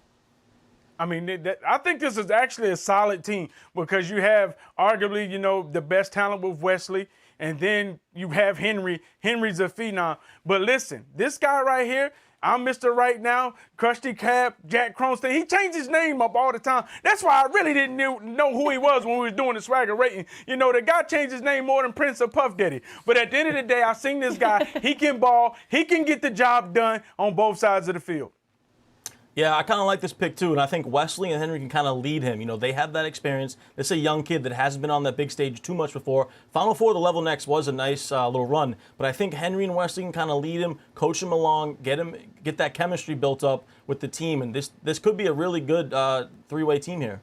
I mean, I think this is actually a solid team because you have arguably, the best talent with Wesley, and then you have Henry. Henry's a phenom. But listen, this guy right here, I'm Mr. Right Now, Krusty Krab, Jack Kronstein. He changed his name up all the time. That's why I really didn't know who he was when we was doing the swagger rating. The guy changed his name more than Prince of Puff Daddy. But at the end of the day, I seen this guy. He can ball. He can get the job done on both sides of the field. Yeah, I kind of like this pick too, and I think Wesley and Henry can kind of lead him. They have that experience. This is a young kid that hasn't been on that big stage too much before. Final Four, the Level Next was a nice little run, but I think Henry and Wesley can kind of lead him, coach him along, get that chemistry built up with the team, and this could be a really good three-way team here.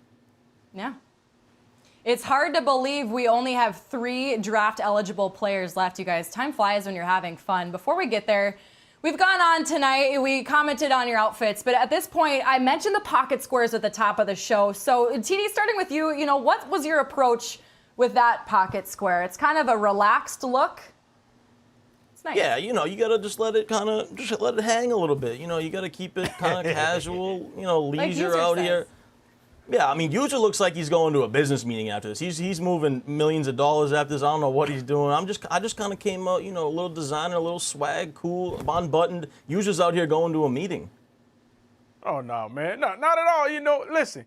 Yeah. It's hard to believe we only have 3 draft-eligible players left, you guys. Time flies when you're having fun. Before we get there, we've gone on tonight. We commented on your outfits, but at this point, I mentioned the pocket squares at the top of the show. So, TD, starting with you, what was your approach with that pocket square? It's kind of a relaxed look. It's nice. Yeah, you gotta just let it hang a little bit. You gotta keep it kind of casual, leisure out here. Yeah, I mean, User looks like he's going to a business meeting after this. He's moving millions of dollars after this. I don't know what he's doing. I just kind of came out, a little designer, a little swag, cool, unbuttoned. User's out here going to a meeting. Oh, no, man. No, not at all. Listen,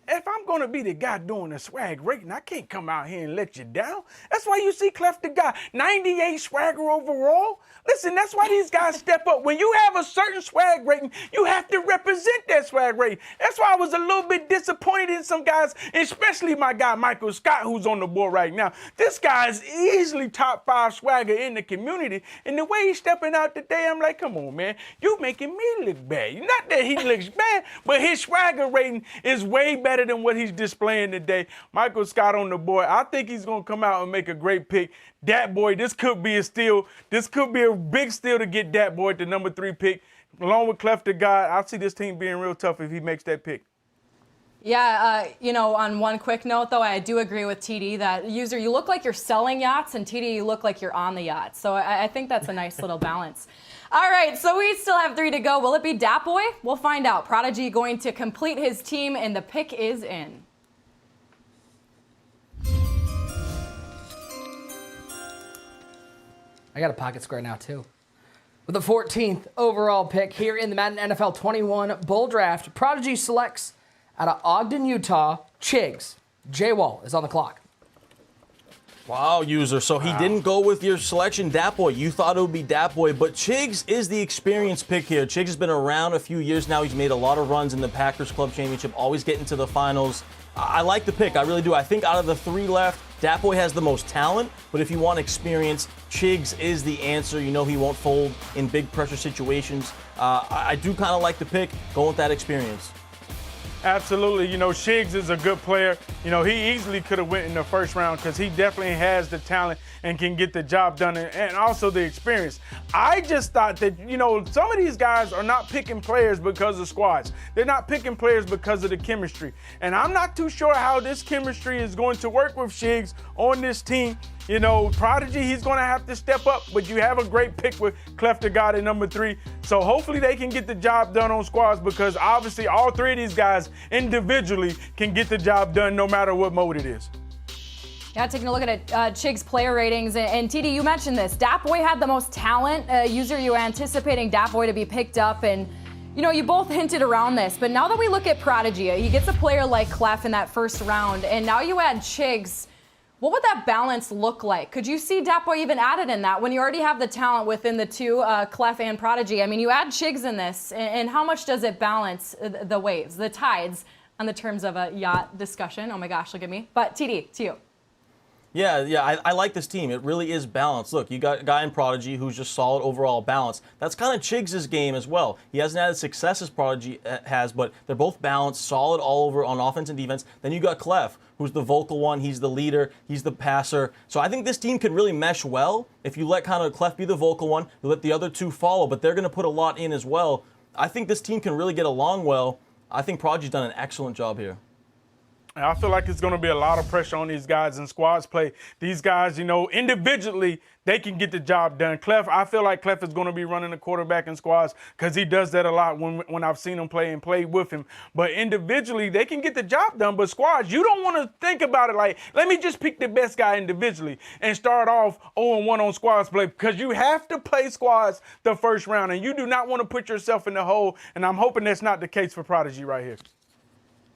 if I'm going to be the guy doing the swag rating, I can't come out here and let you down. That's why you see Clef the guy, 98 swagger overall. Listen, that's why these guys step up. When you have a certain swag rating, you have to represent that swag rating. That's why I was a little bit disappointed in some guys, especially my guy Michael Scott, who's on the board right now. This guy is easily top 5 swagger in the community. And the way he's stepping out today, I'm like, come on, man. You making me look bad. Not that he looks bad, but his swagger rating is way better than what he's displaying today. Michael Scott on the board. I think he's going to come out and make a great pick. Dat Boy, this could be a steal. This could be a big steal to get Dat Boy at the number 3 pick. Along with Clef the God, I see this team being real tough if he makes that pick. Yeah, on one quick note, though, I do agree with TD that, User, you look like you're selling yachts, and TD, you look like you're on the yacht. So I think that's a nice little balance. All right, so we still have 3 to go. Will it be Dat Boy? We'll find out. Prodigy going to complete his team, and the pick is in. I got a pocket square now, too. With the 14th overall pick here in the Madden NFL 21 Bowl Draft, Prodigy selects out of Ogden, Utah, Chigs. J-Wall is on the clock. Wow, User. So he didn't go with your selection, Dat Boy. You thought it would be Dat Boy, but Chigs is the experienced pick here. Chigs has been around a few years now. He's made a lot of runs in the Packers Club Championship, always getting to the finals. I like the pick. I really do. I think out of the 3 left, Dat Boy has the most talent, but if you want experience, Chigs is the answer. He won't fold in big pressure situations. I do kind of like the pick, going with that experience. Absolutely. You know, Shiggs is a good player. You know, he easily could have went in the first round because he definitely has the talent and can get the job done and also the experience. I just thought that, you know, some of these guys are not picking players because of squads. They're not picking players because of the chemistry. And I'm not too sure how this chemistry is going to work with Shiggs on this team. You know, Prodigy, he's going to have to step up, but you have a great pick with Clef the God at number 3. So hopefully they can get the job done on squads because obviously all 3 of these guys individually can get the job done no matter what mode it is. Yeah, taking a look at Chig's player ratings, and TD, you mentioned this. Datboy had the most talent. User, you were anticipating Datboy to be picked up, and you know, you both hinted around this, but now that we look at Prodigy, he gets a player like Clef in that first round, and now you add Chigs. What would that balance look like? Could you see Datboy even added in that when you already have the talent within the 2, Clef and Prodigy? I mean, you add Chigs in this, and how much does it balance the waves, the tides, on the terms of a yacht discussion? Oh my gosh, look at me. But TD, to you. Yeah, I like this team. It really is balanced. Look, you got a guy in Prodigy who's just solid overall balance. That's kind of Chiggs' game as well. He hasn't had the success as Prodigy has, but they're both balanced, solid all over on offense and defense. Then you got Clef, who's the vocal one. He's the leader. He's the passer. So I think this team could really mesh well if you let kind of Clef be the vocal one. You let the other 2 follow, but they're going to put a lot in as well. I think this team can really get along well. I think Prodigy's done an excellent job here. I feel like it's going to be a lot of pressure on these guys in squads play. These guys, you know, individually, they can get the job done. Clef, I feel like Clef is going to be running the quarterback in squads because he does that a lot when I've seen him play and played with him. But individually, they can get the job done. But squads, you don't want to think about it like, let me just pick the best guy individually and start off 0-1 on squads play because you have to play squads the first round, and you do not want to put yourself in the hole, and I'm hoping that's not the case for Prodigy right here.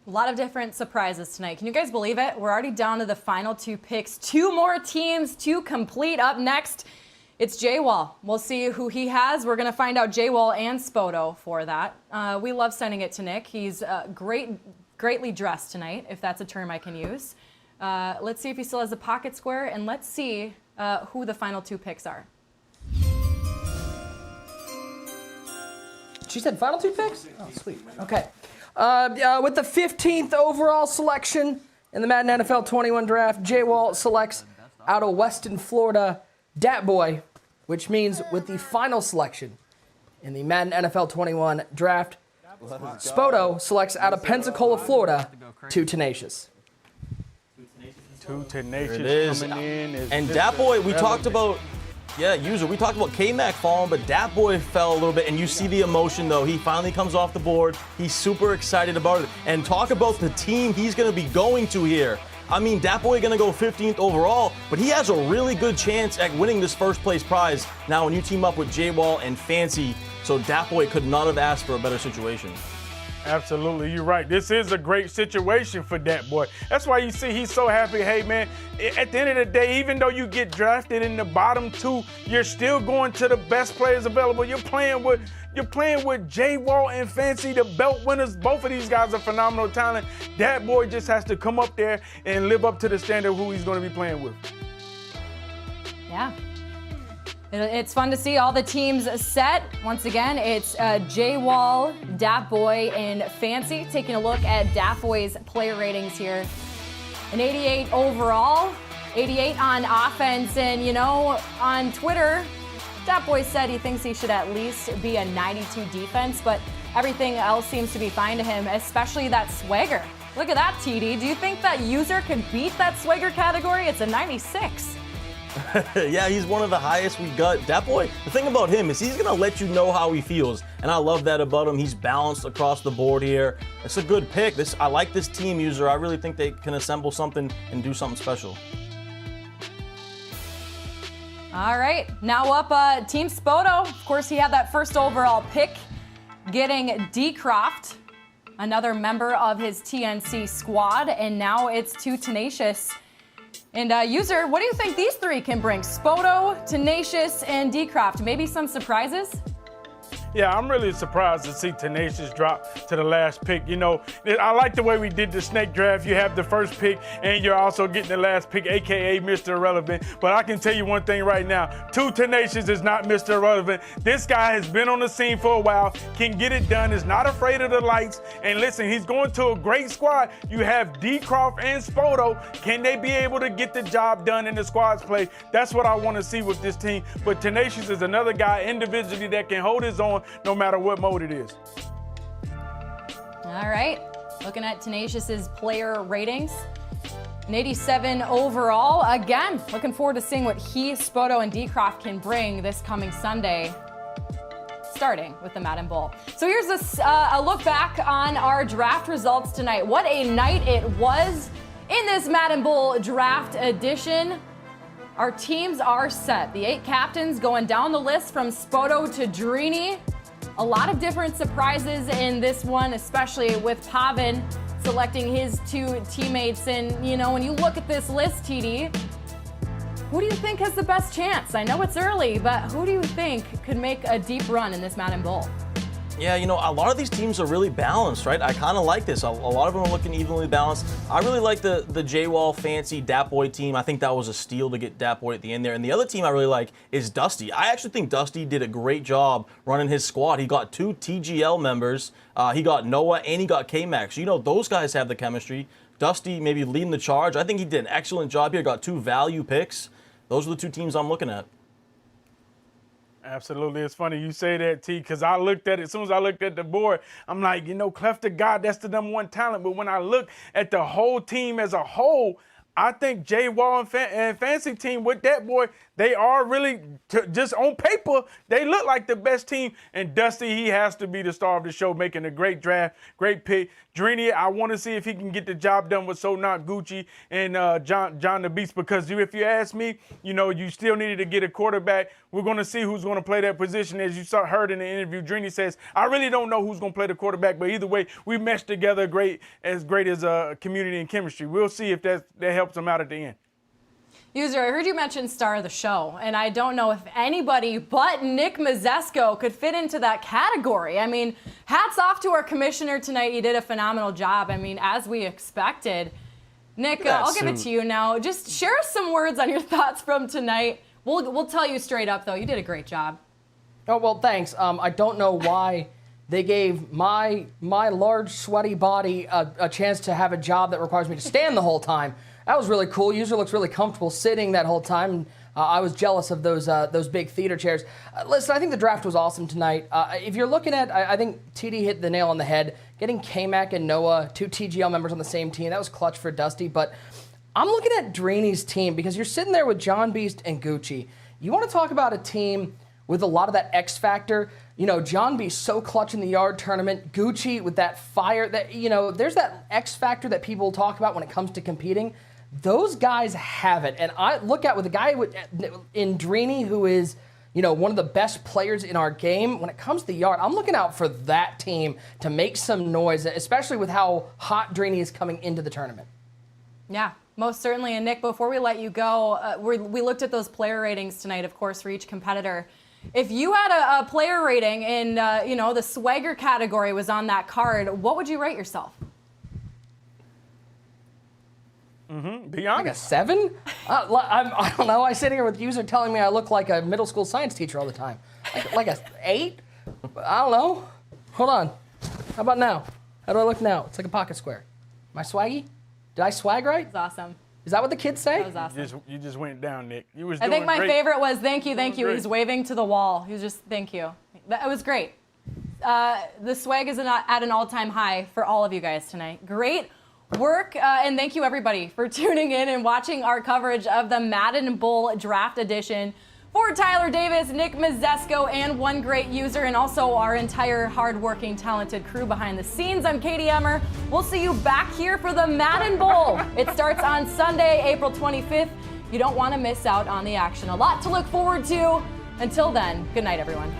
A lot of different surprises tonight. Can you guys believe it? We're already down to the final 2 picks. 2 more teams to complete. Up next, it's J-Wall. We'll see who he has. We're going to find out J-Wall and Spoto for that. We love sending it to Nick. He's greatly dressed tonight, if that's a term I can use. Let's see if he still has the pocket square, and let's see who the final 2 picks are. She said final 2 picks? Oh, sweet. Okay. With the 15th overall selection in the Madden NFL 21 draft, J-Wall selects out of Weston, Florida, Datboy, which means with the final selection in the Madden NFL 21 draft, Spoto selects out of Pensacola, Florida, 2 Tenacious. 2 Tenacious coming in. And Datboy, we talked about... Yeah, user. We talked about K-Mac falling, but Datboy fell a little bit, and you see the emotion, though. He finally comes off the board. He's super excited about it. And talk about the team he's going to be going to here. I mean, Datboy going to go 15th overall, but he has a really good chance at winning this first-place prize now when you team up with J-Wall and Fancy. So Datboy could not have asked for a better situation. Absolutely, you're right. This is a great situation for Datboy. That's why you see he's so happy. Hey, man, at the end of the day, even though you get drafted in the bottom 2, you're still going to the best players available. You're playing with J-Wall and Fancy, the belt winners. Both of these guys are phenomenal talent. Datboy just has to come up there and live up to the standard of who he's going to be playing with. Yeah. It's fun to see all the teams set. Once again, it's J-Wall, Datboy, and Fancy. Taking a look at Datboy's player ratings here. An 88 overall, 88 on offense, and you know, on Twitter, Datboy said he thinks he should at least be a 92 defense, but everything else seems to be fine to him, especially that swagger. Look at that, TD. Do you think that user can beat that swagger category? It's a 96. Yeah, he's one of the highest we got. Datboy, the thing about him is he's going to let you know how he feels, and I love that about him. He's balanced across the board here. It's a good pick. I like this team, user. I really think they can assemble something and do something special. All right, now up Team Spoto. Of course, he had that first overall pick, getting D. Croft, another member of his TNC squad, and now it's 2 Tenacious. And user, what do you think these 3 can bring? Spoto, Tenacious, and D-Croft. Maybe some surprises? Yeah, I'm really surprised to see Tenacious drop to the last pick. You know, I like the way we did the snake draft. You have the first pick, and you're also getting the last pick, a.k.a. Mr. Irrelevant. But I can tell you one thing right now. Too Tenacious is not Mr. Irrelevant. This guy has been on the scene for a while, can get it done, is not afraid of the lights. And listen, he's going to a great squad. You have Decroft and Spoto. Can they be able to get the job done in the squad's play? That's what I want to see with this team. But Tenacious is another guy individually that can hold his own no matter what mode it is. All right, looking at Tenacious's player ratings. An 87 overall. Again, looking forward to seeing what he, Spoto, and Decroft can bring this coming Sunday, starting with the Madden Bowl. So here's a look back on our draft results tonight. What a night it was in this Madden Bowl draft edition. Our teams are set. The 8 captains going down the list from Spoto to Drini. A lot of different surprises in this one, especially with Pavin selecting his 2 teammates. And, you know, when you look at this list, TD, who do you think has the best chance? I know it's early, but who do you think could make a deep run in this Madden Bowl? Yeah, you know, a lot of these teams are really balanced, right? I kind of like this. A lot of them are looking evenly balanced. I really like the J-Wall fancy Dapoy team. I think that was a steal to get Dapoy at the end there. And the other team I really like is Dusty. I actually think Dusty did a great job running his squad. He got 2 TGL members. He got Noah and he got K-Max. You know, those guys have the chemistry. Dusty maybe leading the charge. I think he did an excellent job here. Got 2 value picks. Those are the 2 teams I'm looking at. Absolutely. It's funny you say that, T, because I looked at it. As soon as I looked at the board, I'm like, you know, Clef to God, that's the #1 talent. But when I look at the whole team as a whole, I think J Wall and Fancy Team with that boy, they are really, just on paper, they look like the best team. And Dusty, he has to be the star of the show, making a great draft, great pick. Drini, I want to see if he can get the job done with So Not Gucci and John the Beast, because if you ask me, you know, you still needed to get a quarterback. We're going to see who's going to play that position. As you heard in the interview, Drini says, I really don't know who's going to play the quarterback, but either way, we meshed together great as community and chemistry. We'll see if that helps them out at the end. User, I heard you mention star of the show, and I don't know if anybody but Nick Mazesco could fit into that category. I mean, hats off to our commissioner tonight. He did a phenomenal job. I mean, as we expected. Nick, I'll give it to you now. Just share some words on your thoughts from tonight. We'll tell you straight up, though. You did a great job. Oh, well, thanks. I don't know why they gave my large, sweaty body a chance to have a job that requires me to stand the whole time. That was really cool. User looks really comfortable sitting that whole time. I was jealous of those big theater chairs. Listen, I think the draft was awesome tonight. If you're looking at, I think TD hit the nail on the head. Getting K-Mac and Noah, 2 TGL members on the same team, that was clutch for Dusty. But I'm looking at Drini's team because you're sitting there with John Beast and Gucci. You want to talk about a team with a lot of that X factor. You know, John Beast so clutch in the yard tournament. Gucci with that fire. That, you know, there's that X factor that people talk about when it comes to competing. Those guys have it. And I look at with a guy in Drini who is, you know, one of the best players in our game. When it comes to the yard, I'm looking out for that team to make some noise, especially with how hot Drini is coming into the tournament. Yeah, most certainly. And Nick, before we let you go, we looked at those player ratings tonight, of course, for each competitor. If you had a player rating in, you know, the swagger category was on that card, what would you rate yourself? Be honest. Like a 7? I don't know. I sit here with user telling me I look like a middle school science teacher all the time. Like a 8? I don't know. Hold on. How about now? How do I look now? It's like a pocket square. Am I swaggy? Did I swag right? That's awesome. Is that what the kids say? That was awesome. You just went down, Nick. You was I think my great. favorite was thank you, thank you. Great. He's waving to the wall. He was just thank you. It was great. The swag is at an all-time high for all of you guys tonight. Great work, and thank you everybody for tuning in and watching our coverage of the Madden Bowl Draft Edition. For Tyler Davis, Nick Mazesco, and one great user, and also our entire hardworking, talented crew behind the scenes, I'm Katie Emmer. We'll see you back here for the Madden Bowl. It starts on Sunday, April 25th. You don't want to miss out on the action. A lot to look forward to. Until then, good night, everyone.